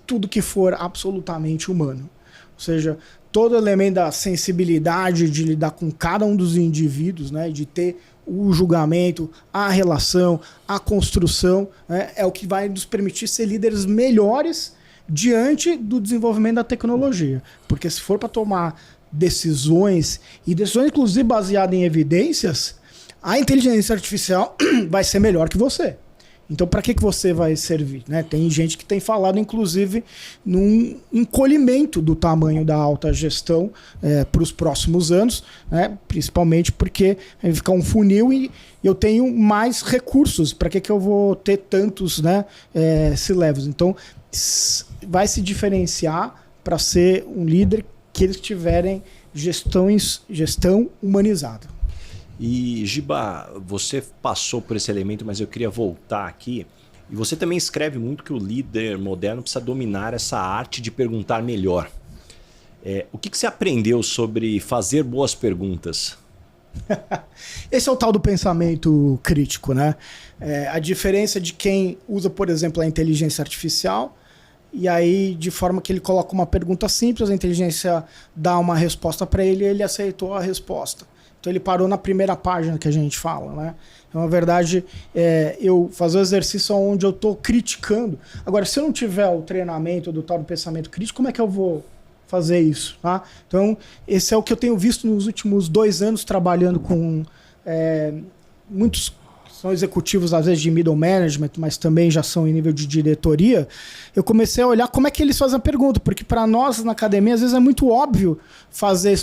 Tudo que for absolutamente humano. Ou seja, todo elemento da sensibilidade de lidar com cada um dos indivíduos, né, de ter o julgamento, a relação, a construção, né, é o que vai nos permitir ser líderes melhores diante do desenvolvimento da tecnologia. Porque se for para tomar decisões, e decisões inclusive baseadas em evidências, a inteligência artificial vai ser melhor que você. Então, para que você vai servir? Né? Tem gente que tem falado, inclusive, num encolhimento do tamanho da alta gestão para os próximos anos, né? Principalmente porque vai ficar um funil e eu tenho mais recursos. Para que eu vou ter tantos, né, C-levels? Então, vai se diferenciar para ser um líder que eles tiverem gestão humanizada. E, Giba, você passou por esse elemento, mas eu queria voltar aqui. E você também escreve muito que o líder moderno precisa dominar essa arte de perguntar melhor. O que você aprendeu sobre fazer boas perguntas? Esse é o tal do pensamento crítico, né? A diferença de quem usa, por exemplo, a inteligência artificial, e aí, de forma que ele coloca uma pergunta simples, a inteligência dá uma resposta para ele e ele aceitou a resposta. Então ele parou na primeira página que a gente fala, né? Então, na verdade, eu fazer um exercício onde eu estou criticando. Agora, se eu não tiver o treinamento do tal do pensamento crítico, como é que eu vou fazer isso? Tá? Então, esse é o que eu tenho visto nos últimos 2 anos trabalhando com muitos são executivos, às vezes, de middle management, mas também já são em nível de diretoria. Eu comecei a olhar como é que eles fazem a pergunta, porque para nós, na academia, às vezes é muito óbvio fazer...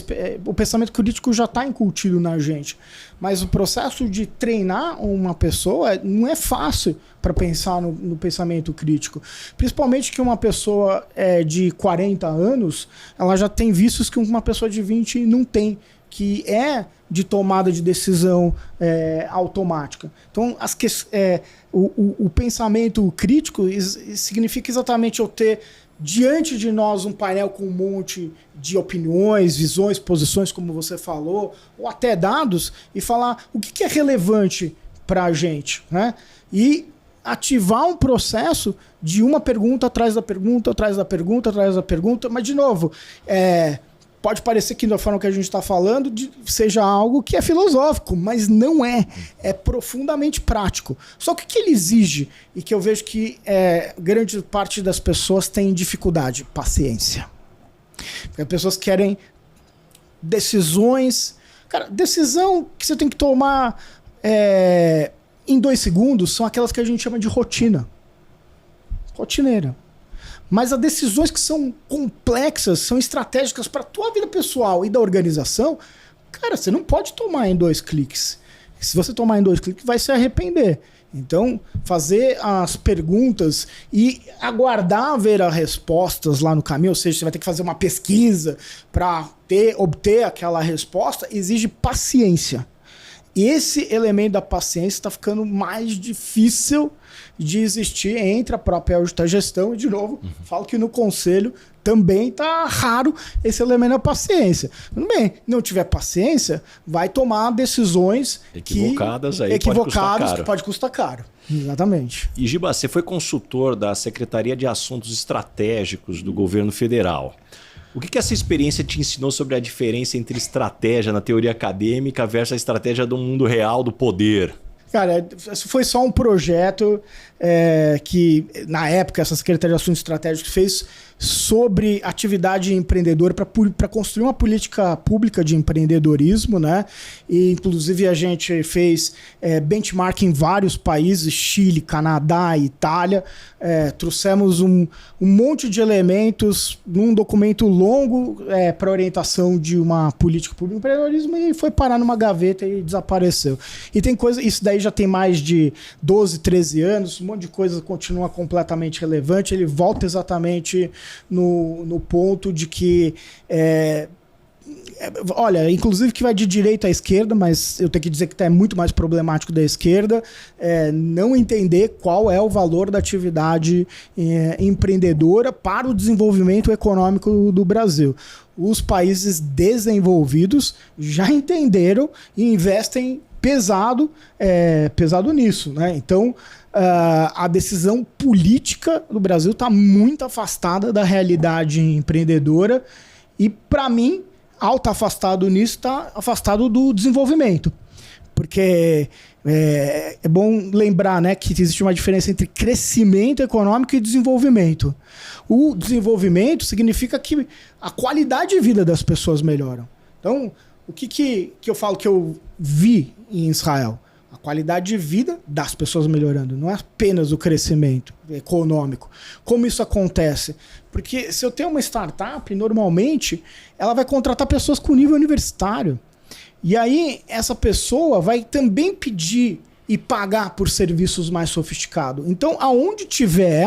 O pensamento crítico já está incutido na gente. Mas o processo de treinar uma pessoa não é fácil para pensar no pensamento crítico. Principalmente que uma pessoa de 40 anos, ela já tem vícios que uma pessoa de 20 não tem, que é de tomada de decisão automática. Então, o pensamento crítico significa exatamente eu ter diante de nós um painel com um monte de opiniões, visões, posições, como você falou, ou até dados, e falar o que é relevante para a gente, né? E ativar um processo de uma pergunta atrás da pergunta, atrás da pergunta, atrás da pergunta, mas, de novo, pode parecer que da forma que a gente está falando seja algo que é filosófico, mas não é. É profundamente prático. Só que o que ele exige, e que eu vejo que grande parte das pessoas tem dificuldade? Paciência. Porque as pessoas querem decisões... Cara, decisão que você tem que tomar em 2 segundos são aquelas que a gente chama de rotina. Rotineira. Mas as decisões que são complexas, são estratégicas para a tua vida pessoal e da organização, cara, você não pode tomar em 2 cliques. Se você tomar em 2 cliques, vai se arrepender. Então, fazer as perguntas e aguardar ver as respostas lá no caminho, ou seja, você vai ter que fazer uma pesquisa para obter aquela resposta, exige paciência. Esse elemento da paciência está ficando mais difícil de existir entre a própria alta gestão. E, de novo, falo que no conselho também está raro esse elemento da paciência. Tudo bem, não tiver paciência, vai tomar decisões equivocadas que pode custar caro. Exatamente. E, Giba, você foi consultor da Secretaria de Assuntos Estratégicos do Governo Federal. O que essa experiência te ensinou sobre a diferença entre estratégia na teoria acadêmica versus a estratégia do mundo real do poder? Cara, isso foi só um projeto que, na época, essa Secretaria de Assuntos Estratégicos fez sobre atividade empreendedora para construir uma política pública de empreendedorismo, né? E, inclusive, a gente fez benchmark em vários países, Chile, Canadá, Itália. Trouxemos um monte de elementos num documento longo para orientação de uma política pública de empreendedorismo e foi parar numa gaveta e desapareceu. E tem coisa, isso daí já tem mais de 12, 13 anos, um monte de coisa continua completamente relevante, ele volta exatamente no ponto de que olha, inclusive que vai de direita à esquerda, mas eu tenho que dizer que é muito mais problemático da esquerda, não entender qual é o valor da atividade empreendedora para o desenvolvimento econômico do Brasil. Os países desenvolvidos já entenderam e investem pesado nisso, né? Então, a decisão política do Brasil está muito afastada da realidade empreendedora e, para mim, ao estar afastado nisso, está afastado do desenvolvimento. Porque é bom lembrar, né, que existe uma diferença entre crescimento econômico e desenvolvimento. O desenvolvimento significa que a qualidade de vida das pessoas melhora. Então, o que eu falo que eu vi em Israel? A qualidade de vida das pessoas melhorando, não é apenas o crescimento econômico. Como isso acontece? Porque se eu tenho uma startup, normalmente ela vai contratar pessoas com nível universitário. E aí essa pessoa vai também pedir e pagar por serviços mais sofisticados. Então, aonde tiver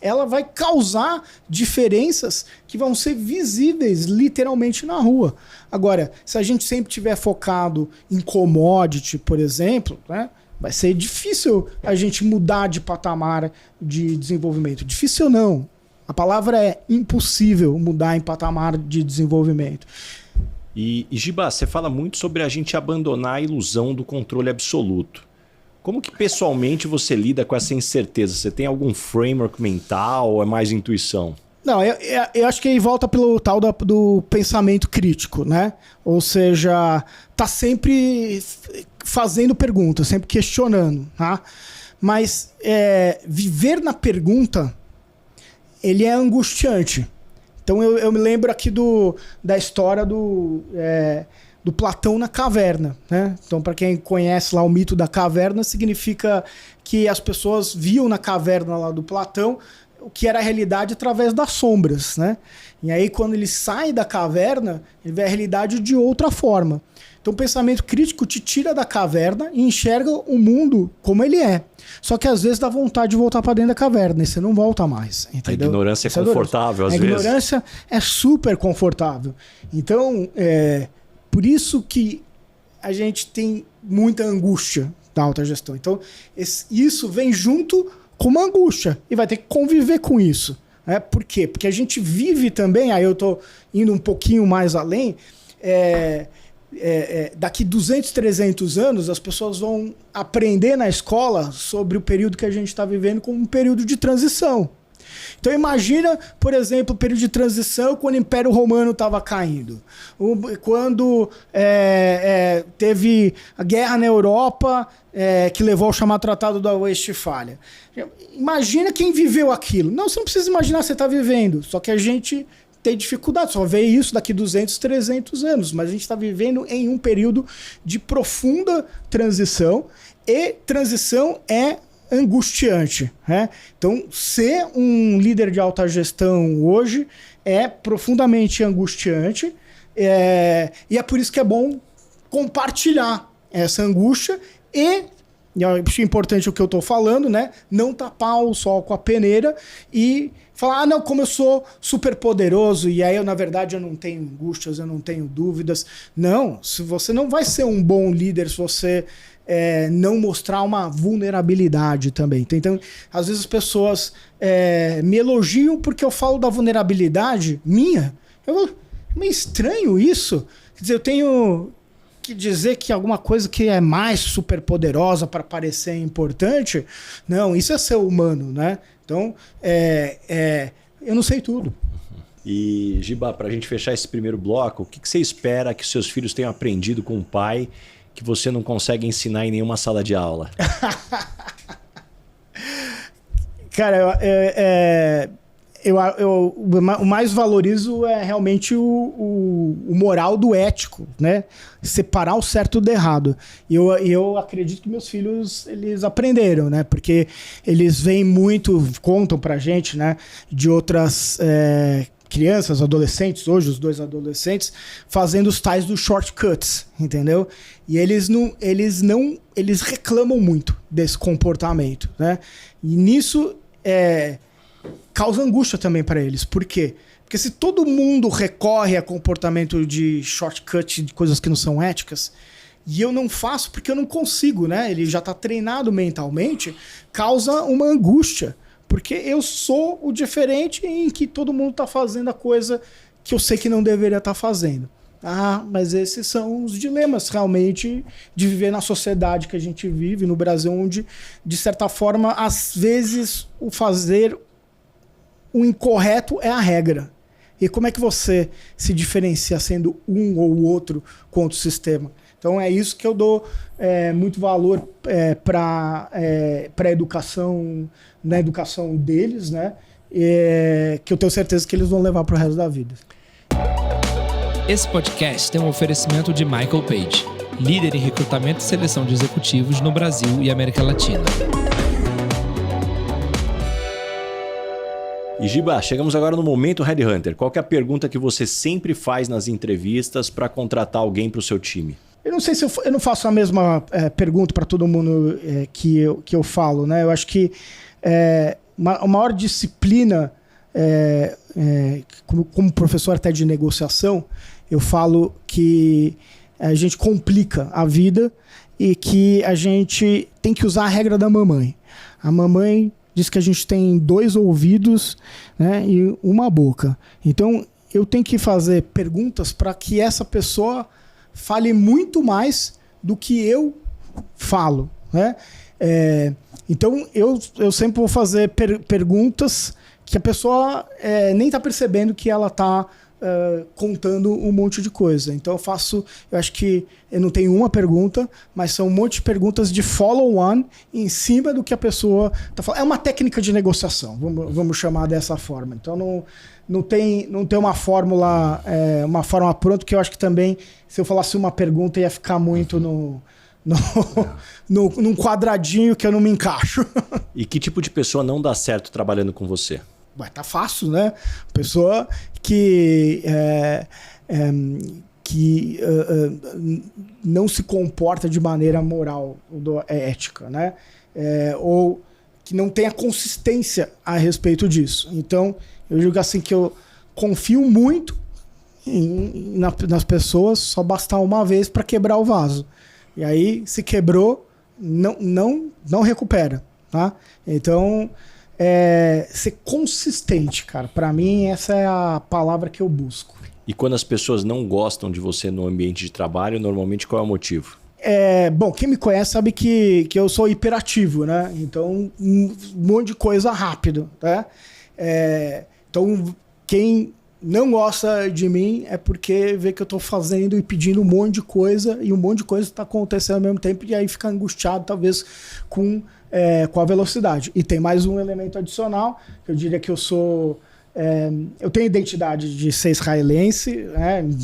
ela vai causar diferenças que vão ser visíveis literalmente na rua. Agora, se a gente sempre tiver focado em commodity, por exemplo, né, vai ser difícil a gente mudar de patamar de desenvolvimento. Difícil não. A palavra é impossível mudar em patamar de desenvolvimento. E Giba, você fala muito sobre a gente abandonar a ilusão do controle absoluto. Como que pessoalmente você lida com essa incerteza? Você tem algum framework mental ou é mais intuição? Não, eu acho que aí volta pelo tal do pensamento crítico, né? Ou seja, tá sempre fazendo perguntas, sempre questionando, tá? Mas viver na pergunta, ele é angustiante. Então eu me lembro aqui da história do Platão na caverna, né? Então, para quem conhece lá o mito da caverna, significa que as pessoas viam na caverna lá do Platão o que era a realidade através das sombras, né? E aí, quando ele sai da caverna, ele vê a realidade de outra forma. Então, o pensamento crítico te tira da caverna e enxerga o mundo como ele é. Só que às vezes dá vontade de voltar para dentro da caverna e você não volta mais. Entendeu? A ignorância é confortável, às vezes. A ignorância é super confortável. Então, por isso que a gente tem muita angústia da alta gestão. Então, isso vem junto com uma angústia e vai ter que conviver com isso. Por quê? Porque a gente vive também, aí eu estou indo um pouquinho mais além, daqui 200, 300 anos, as pessoas vão aprender na escola sobre o período que a gente está vivendo como um período de transição. Então imagina, por exemplo, o período de transição quando o Império Romano estava caindo. Quando teve a guerra na Europa que levou ao chamado Tratado da Westfália. Imagina quem viveu aquilo. Não, você não precisa imaginar, você está vivendo. Só que a gente tem dificuldade, só vê isso daqui 200, 300 anos. Mas a gente está vivendo em um período de profunda transição e transição é angustiante, né? Então, ser um líder de alta gestão hoje é profundamente angustiante e é por isso que é bom compartilhar essa angústia e é importante o que eu estou falando, né? Não tapar o sol com a peneira e falar, não, como eu sou super poderoso e aí na verdade eu não tenho angústias, eu não tenho dúvidas. Não, se você não vai ser um bom líder se você não mostrar uma vulnerabilidade também. Então, às vezes as pessoas me elogiam porque eu falo da vulnerabilidade minha. É meio estranho isso. Quer dizer, eu tenho que dizer que alguma coisa que é mais super poderosa para parecer importante. Não, isso é ser humano, né? Então, eu não sei tudo. E, Giba, para a gente fechar esse primeiro bloco, o que você espera que seus filhos tenham aprendido com o pai que você não consegue ensinar em nenhuma sala de aula? Cara, o mais valorizo é realmente o moral do ético, né? Separar o certo do errado. E eu acredito que meus filhos, eles aprenderam, né? Porque eles veem muito, contam pra gente, né? De outras crianças, adolescentes, hoje os 2 adolescentes, fazendo os tais dos shortcuts, entendeu? E eles reclamam muito desse comportamento, né? E nisso causa angústia também para eles. Por quê? Porque se todo mundo recorre a comportamento de shortcut, de coisas que não são éticas, e eu não faço porque eu não consigo, né? Ele já está treinado mentalmente, causa uma angústia. Porque eu sou o diferente em que todo mundo está fazendo a coisa que eu sei que não deveria estar fazendo. Ah, mas esses são os dilemas realmente de viver na sociedade que a gente vive, no Brasil, onde, de certa forma, às vezes o fazer o incorreto é a regra. E como é que você se diferencia sendo um ou o outro contra o sistema? Então é isso que eu dou muito valor para a educação, na educação deles, né? Que eu tenho certeza que eles vão levar para o resto da vida. Esse podcast tem um oferecimento de Michael Page, líder em recrutamento e seleção de executivos no Brasil e América Latina. E Giba, chegamos agora no momento Headhunter. Qual que é a pergunta que você sempre faz nas entrevistas para contratar alguém para o seu time? Eu não sei se eu não faço a mesma pergunta para todo mundo que eu falo, né? Eu acho que a maior disciplina, como professor até de negociação, eu falo que a gente complica a vida e que a gente tem que usar a regra da mamãe. A mamãe diz que a gente tem 2 ouvidos, né, e uma boca. Então, eu tenho que fazer perguntas para que essa pessoa fale muito mais do que eu falo, né? Então, eu sempre vou fazer perguntas que a pessoa nem está percebendo que ela está contando um monte de coisa. Então eu acho que eu não tenho uma pergunta, mas são um monte de perguntas de follow-on em cima do que a pessoa está falando. É uma técnica de negociação, vamos chamar dessa forma. Então não tem uma fórmula pronta, que eu acho que também, se eu falasse uma pergunta, ia ficar muito num quadradinho que eu não me encaixo. E que tipo de pessoa não dá certo trabalhando com você? Tá fácil, né? Pessoa que não se comporta de maneira moral, ética, né? Ou que não tenha consistência a respeito disso. Então, eu digo assim que eu confio muito nas pessoas, só bastar uma vez para quebrar o vaso. E aí, se quebrou, não recupera, tá? Então, ser consistente, cara. Para mim, essa é a palavra que eu busco. E quando as pessoas não gostam de você no ambiente de trabalho, normalmente qual é o motivo? Bom, quem me conhece sabe que eu sou hiperativo, né? Então, um monte de coisa rápido, tá? Então, quem não gosta de mim é porque vê que eu tô fazendo e pedindo um monte de coisa, e um monte de coisa tá acontecendo ao mesmo tempo, e aí fica angustiado, talvez, com a velocidade. E tem mais um elemento adicional, que eu diria que eu sou... eu tenho identidade de ser israelense,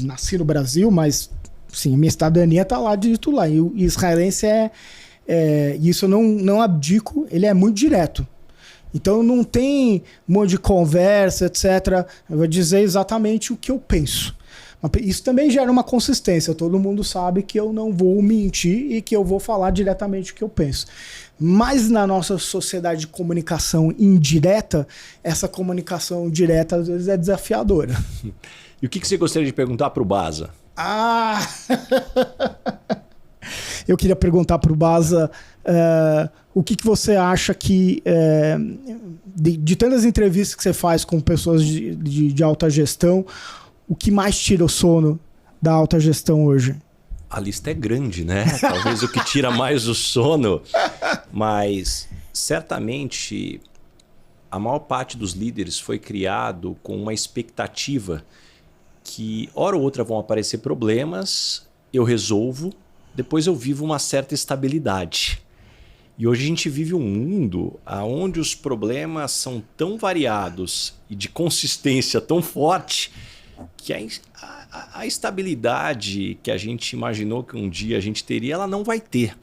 nasci no Brasil, mas sim, a minha cidadania está lá de tudo lá. E o israelense isso eu não abdico, ele é muito direto. Então não tem um monte de conversa, etc. Eu vou dizer exatamente o que eu penso. Isso também gera uma consistência. Todo mundo sabe que eu não vou mentir e que eu vou falar diretamente o que eu penso. Mas na nossa sociedade de comunicação indireta, essa comunicação direta às vezes é desafiadora. E o que você gostaria de perguntar para o Baza? Eu queria perguntar para o Baza o que você acha que, de tantas entrevistas que você faz com pessoas de alta gestão, o que mais tira o sono da alta gestão hoje? A lista é grande, né? Talvez o que tira mais o sono, mas certamente a maior parte dos líderes foi criado com uma expectativa que hora ou outra vão aparecer problemas, eu resolvo depois eu vivo uma certa estabilidade. E hoje a gente vive um mundo onde os problemas são tão variados e de consistência tão forte que a estabilidade que a gente imaginou que um dia a gente teria, ela não vai ter.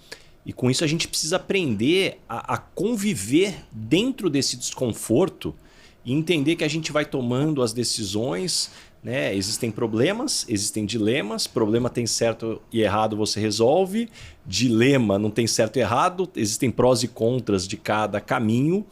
E com isso a gente precisa aprender a conviver dentro desse desconforto e entender que a gente vai tomando as decisões, né? Existem problemas, existem dilemas. Problema tem certo e errado, você resolve. Dilema não tem certo e errado. Existem prós e contras de cada caminho.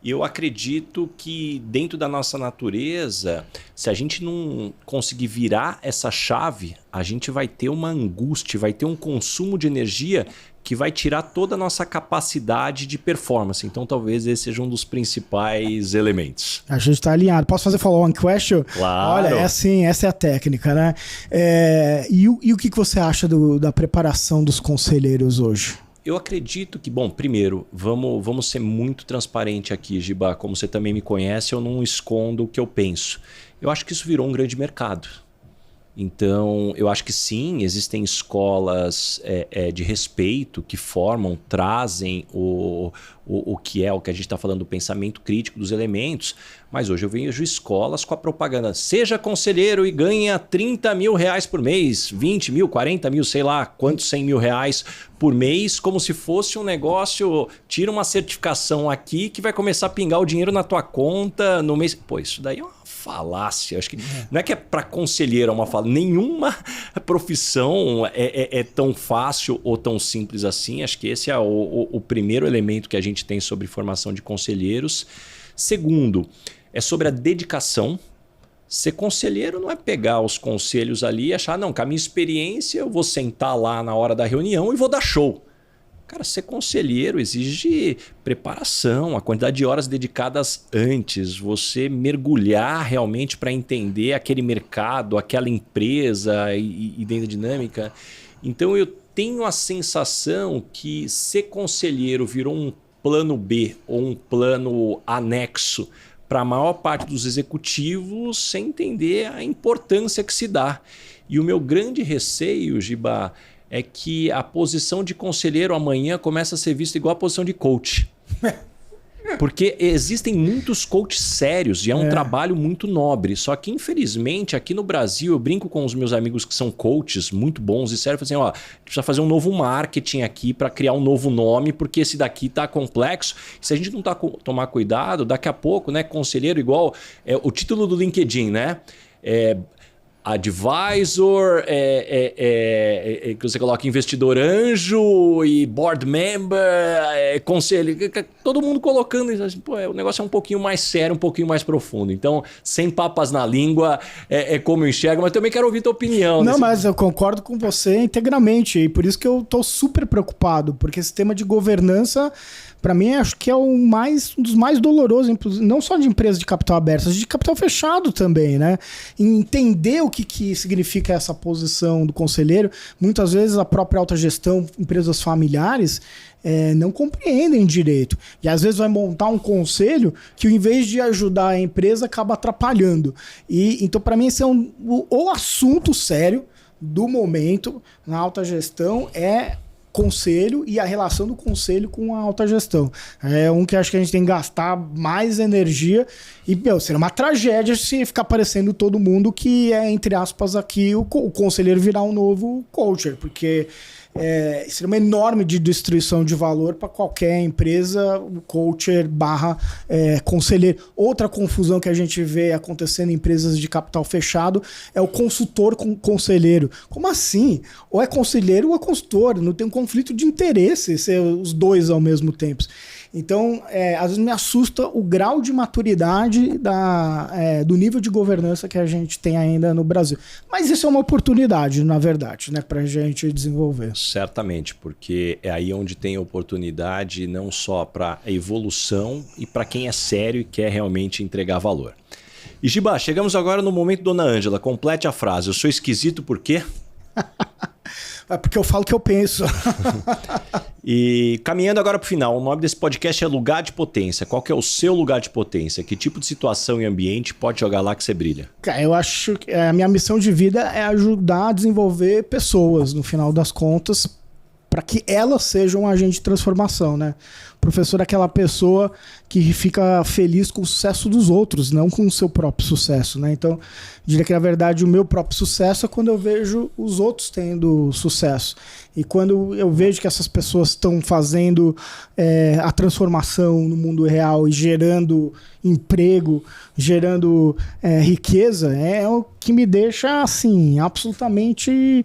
E eu acredito que dentro da nossa natureza, se a gente não conseguir virar essa chave, a gente vai ter uma angústia, vai ter um consumo de energia que vai tirar toda a nossa capacidade de performance. Então, talvez esse seja um dos principais elementos. A gente está alinhado. Posso fazer follow-on question? Claro. Olha, é assim, essa é a técnica, né? E o que você acha da preparação dos conselheiros hoje? Eu acredito que, bom, primeiro, vamos ser muito transparente aqui, Giba. Como você também me conhece, eu não escondo o que eu penso. Eu acho que isso virou um grande mercado. Então, eu acho que sim, existem escolas de respeito que formam, trazem o que é o que a gente está falando do pensamento crítico dos elementos, mas hoje eu vejo escolas com a propaganda, seja conselheiro e ganha 30 mil reais por mês, 20 mil, 40 mil, sei lá, quantos 100 mil reais por mês, como se fosse um negócio, tira uma certificação aqui que vai começar a pingar o dinheiro na tua conta no mês. Pô, isso daí é uma falácia. Acho que não é que é para conselheiro, é uma falácia. Nenhuma profissão é tão fácil ou tão simples assim. Acho que esse é o primeiro elemento que a gente tem sobre formação de conselheiros. Segundo, é sobre a dedicação. Ser conselheiro não é pegar os conselhos ali e achar, não, com a minha experiência eu vou sentar lá na hora da reunião e vou dar show. Cara, ser conselheiro exige preparação, a quantidade de horas dedicadas antes, você mergulhar realmente para entender aquele mercado, aquela empresa e dentro da dinâmica. Então eu tenho a sensação que ser conselheiro virou um plano B ou um plano anexo para a maior parte dos executivos sem entender a importância que se dá. E o meu grande receio, Giba, é que a posição de conselheiro amanhã começa a ser vista igual a posição de coach. Porque existem muitos coaches sérios e é um trabalho muito nobre. Só que, infelizmente, aqui no Brasil, eu brinco com os meus amigos que são coaches muito bons e sérios, assim, ó, precisa fazer um novo marketing aqui para criar um novo nome, porque esse daqui tá complexo. Se a gente não tomar cuidado, daqui a pouco, né, conselheiro igual o título do LinkedIn, né? Advisor, que você coloca investidor anjo e board member, conselho, todo mundo colocando isso. Assim, pô, o negócio é um pouquinho mais sério, um pouquinho mais profundo. Então, sem papas na língua, como eu enxergo, mas também quero ouvir tua opinião. Não, mas eu concordo com você integralmente, e por isso que eu estou super preocupado, porque esse tema de governança, para mim, acho que é um dos mais dolorosos, não só de empresas de capital aberto, mas de capital fechado também, né? Entender o que significa essa posição do conselheiro. Muitas vezes a própria alta gestão, empresas familiares, não compreendem direito. E às vezes vai montar um conselho que, em vez de ajudar a empresa, acaba atrapalhando. Então, para mim, esse é o assunto sério do momento na alta gestão conselho e a relação do conselho com a alta gestão. É um que acho que a gente tem que gastar mais energia e, seria uma tragédia se ficar parecendo todo mundo que entre aspas, aqui o conselheiro virar um novo coacher, porque seria uma enorme destruição de valor para qualquer empresa, o coacher / conselheiro. Outra confusão que a gente vê acontecendo em empresas de capital fechado é o consultor com conselheiro. Como assim? Ou é conselheiro ou é consultor. Não tem um conflito de interesse ser os dois ao mesmo tempo. Então, às vezes me assusta o grau de maturidade do nível de governança que a gente tem ainda no Brasil. Mas isso é uma oportunidade, na verdade, né, para a gente desenvolver. Certamente, porque é aí onde tem oportunidade não só para a evolução e para quem é sério e quer realmente entregar valor. E Giba, chegamos agora no momento, Dona Ângela. Complete a frase. Eu sou esquisito por quê? É porque eu falo o que eu penso. E caminhando agora para o final, o nome desse podcast é Lugar de Potência. Qual que é o seu lugar de potência? Que tipo de situação e ambiente pode jogar lá que você brilha? Eu acho que a minha missão de vida é ajudar a desenvolver pessoas, no final das contas, para que elas sejam um agente de transformação, né? O professor é aquela pessoa que fica feliz com o sucesso dos outros, não com o seu próprio sucesso, né? Então, eu diria que, na verdade, o meu próprio sucesso é quando eu vejo os outros tendo sucesso. E quando eu vejo que essas pessoas estão fazendo a transformação no mundo real e gerando emprego, gerando riqueza, é o que me deixa, assim, absolutamente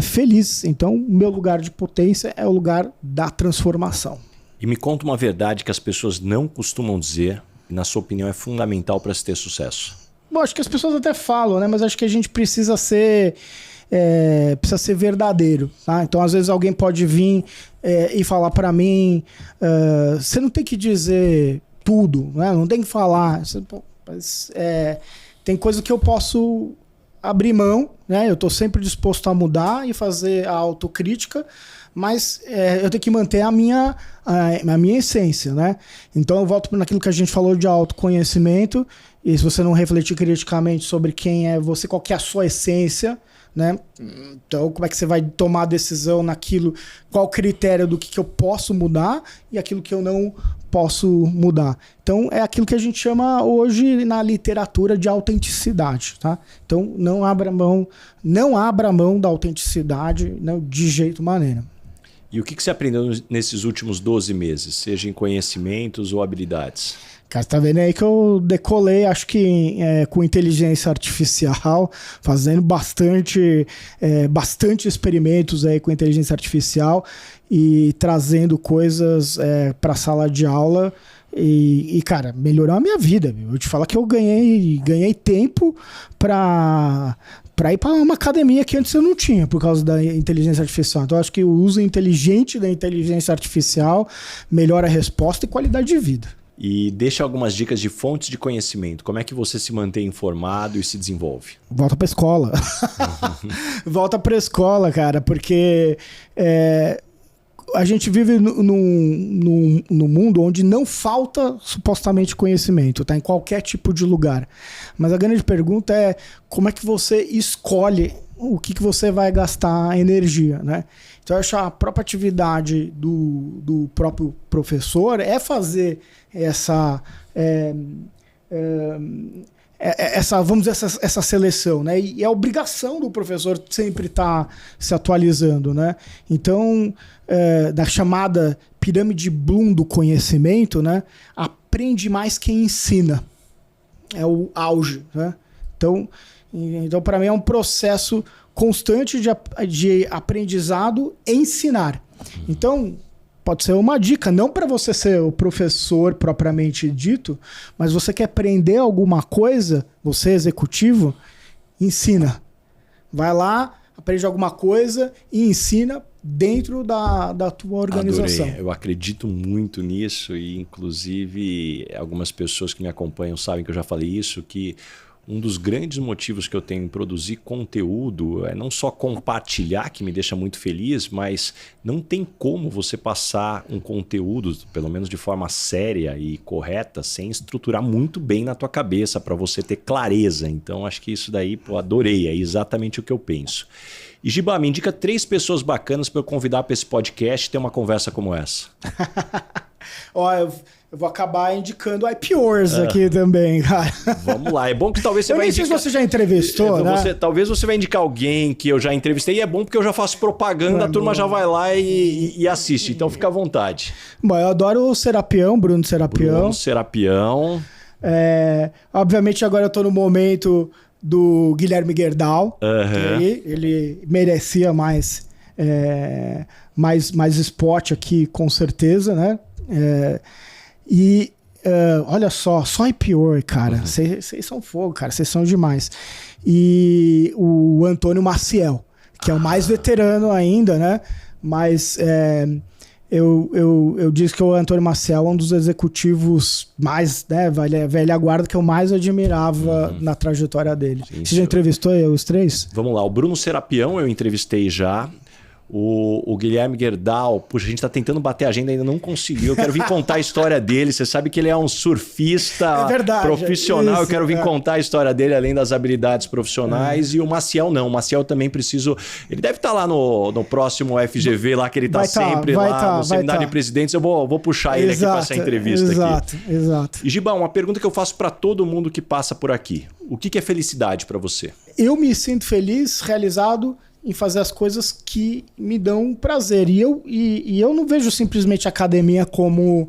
feliz. Então, o meu lugar de potência é o lugar da transformação. E me conta uma verdade que as pessoas não costumam dizer e, na sua opinião, é fundamental para se ter sucesso. Bom, acho que as pessoas até falam, né? Mas acho que a gente precisa ser verdadeiro, tá? Então, às vezes, alguém pode vir e falar para mim, você não tem que dizer tudo, né? Não tem que falar. Tem coisa que eu posso abrir mão, né? Eu estou sempre disposto a mudar e fazer a autocrítica, mas eu tenho que manter a minha essência, né? Então eu volto naquilo que a gente falou de autoconhecimento, e se você não refletir criticamente sobre quem é você, qual que é a sua essência, né? Então como é que você vai tomar a decisão naquilo, qual o critério do que eu posso mudar e aquilo que eu não posso mudar. Então é aquilo que a gente chama hoje na literatura de autenticidade, tá? Então não abra mão da autenticidade, né, de jeito maneira. E o que você aprendeu nesses últimos 12 meses, seja em conhecimentos ou habilidades? Cara, tá vendo aí que eu decolei, acho que com inteligência artificial, fazendo bastante experimentos aí com inteligência artificial e trazendo coisas para a sala de aula e, cara, melhorou a minha vida. Viu? Eu te falo que eu ganhei tempo para ir para uma academia que antes eu não tinha por causa da inteligência artificial. Então, eu acho que o uso inteligente da inteligência artificial melhora a resposta e qualidade de vida. E deixa algumas dicas de fontes de conhecimento. Como é que você se mantém informado e se desenvolve? Volta pra escola. Volta pra escola, cara, porque a gente vive num mundo onde não falta supostamente conhecimento, tá? Em qualquer tipo de lugar. Mas a grande pergunta é como é que você escolhe o que você vai gastar energia, né? Então, eu acho que a própria atividade do próprio professor é fazer essa seleção, né? E é obrigação do professor sempre estar se atualizando, né? Então, da chamada pirâmide Bloom do conhecimento, né? Aprende mais quem ensina. É o auge, né? Então para mim é um processo constante de aprendizado e ensinar. Então, pode ser uma dica, não para você ser o professor propriamente dito, mas você quer aprender alguma coisa, você executivo, ensina. Vai lá, aprende alguma coisa e ensina dentro da tua organização. Adorei. Eu acredito muito nisso e, inclusive, algumas pessoas que me acompanham sabem que eu já falei isso, que um dos grandes motivos que eu tenho em produzir conteúdo é não só compartilhar, que me deixa muito feliz, mas não tem como você passar um conteúdo, pelo menos de forma séria e correta, sem estruturar muito bem na tua cabeça, para você ter clareza. Então, acho que isso daí, adorei, é exatamente o que eu penso. E Giba, me indica 3 pessoas bacanas para eu convidar para esse podcast e ter uma conversa como essa. Ó, eu vou acabar indicando IPOers aqui também, cara. Vamos lá. É bom que talvez você vai indicar... Eu nem sei se você já entrevistou, né? Talvez você vai indicar alguém que eu já entrevistei. E é bom porque eu já faço propaganda, a turma já vai lá e assiste. Então fica à vontade. Bom, eu adoro o Serapião, Bruno Serapião. Bruno Serapião. Obviamente agora eu tô no momento do Guilherme Gerdau. Ele merecia mais spot aqui, com certeza, né? Olha só IPO, cara. Vocês são fogo, cara. Vocês são demais. E o Antônio Maciel, que é o mais veterano ainda, né? Mas eu disse que o Antônio Maciel é um dos executivos mais, né, velha guarda, que eu mais admirava na trajetória dele. Sim, você já entrevistou os 3? Vamos lá. O Bruno Serapião eu entrevistei já. O Guilherme Gerdau, puxa, a gente tá tentando bater a agenda, ainda não conseguiu. Eu quero vir contar a história dele. Você sabe que ele é um surfista profissional. Isso, eu quero vir contar a história dele, além das habilidades profissionais. E o Maciel não. O Maciel também preciso... Ele deve estar lá no próximo FGV, lá que ele tá sempre lá no Seminário de Presidentes. Eu vou puxar ele aqui para essa entrevista aqui. Exato. E Gibão, uma pergunta que eu faço para todo mundo que passa por aqui. O que é felicidade para você? Eu me sinto feliz, realizado em fazer as coisas que me dão prazer. E eu não vejo simplesmente academia como...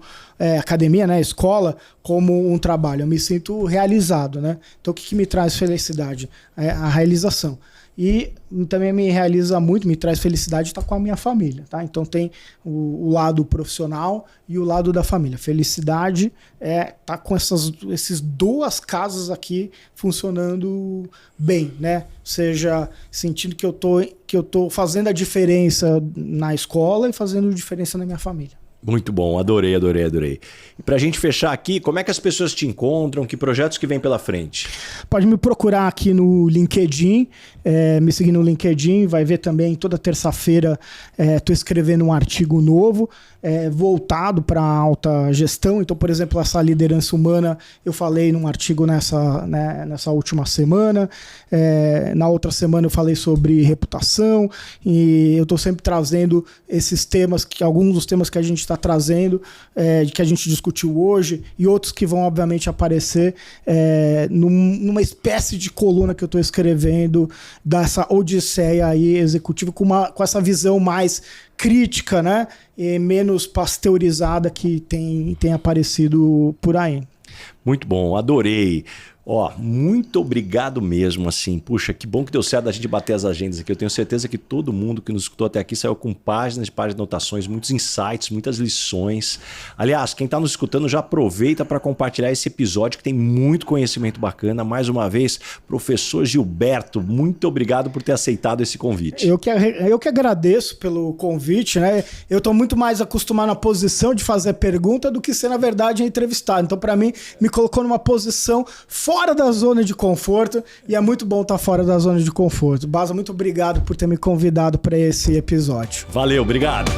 academia, né, escola, como um trabalho. Eu me sinto realizado, né? Então o que me traz felicidade? É a realização. E também me realiza muito, me traz felicidade estar com a minha família, tá? Então tem o lado profissional e o lado da família. Felicidade é estar com esses duas casas aqui funcionando bem, né? Ou seja, sentindo que eu tô fazendo a diferença na escola e fazendo diferença na minha família. Muito bom, adorei. E pra gente fechar aqui, como é que as pessoas te encontram? Que projetos que vem pela frente? Pode me procurar aqui no LinkedIn, me seguir no LinkedIn, vai ver também toda terça-feira estou escrevendo um artigo novo, voltado para a alta gestão. Então, por exemplo, essa liderança humana eu falei num artigo nessa última semana, na outra semana eu falei sobre reputação, e eu estou sempre trazendo esses temas, alguns dos temas que a gente está trazendo, que a gente discutiu hoje, e outros que vão obviamente aparecer numa espécie de coluna que eu estou escrevendo dessa odisseia aí executiva, com essa visão mais crítica, né, e menos pasteurizada que tem aparecido por aí. Muito bom, adorei. Muito obrigado mesmo, assim. Puxa, que bom que deu certo a gente bater as agendas aqui. Eu tenho certeza que todo mundo que nos escutou até aqui saiu com páginas de anotações, muitos insights, muitas lições. Aliás, quem está nos escutando já aproveita para compartilhar esse episódio que tem muito conhecimento bacana. Mais uma vez, professor Gilberto, muito obrigado por ter aceitado esse convite. Eu que agradeço pelo convite, né? Eu estou muito mais acostumado na posição de fazer pergunta do que ser, na verdade, entrevistado. Então, para mim, me colocou numa posição fora da zona de conforto, e é muito bom estar fora da zona de conforto. Baza, muito obrigado por ter me convidado para esse episódio. Valeu, obrigado.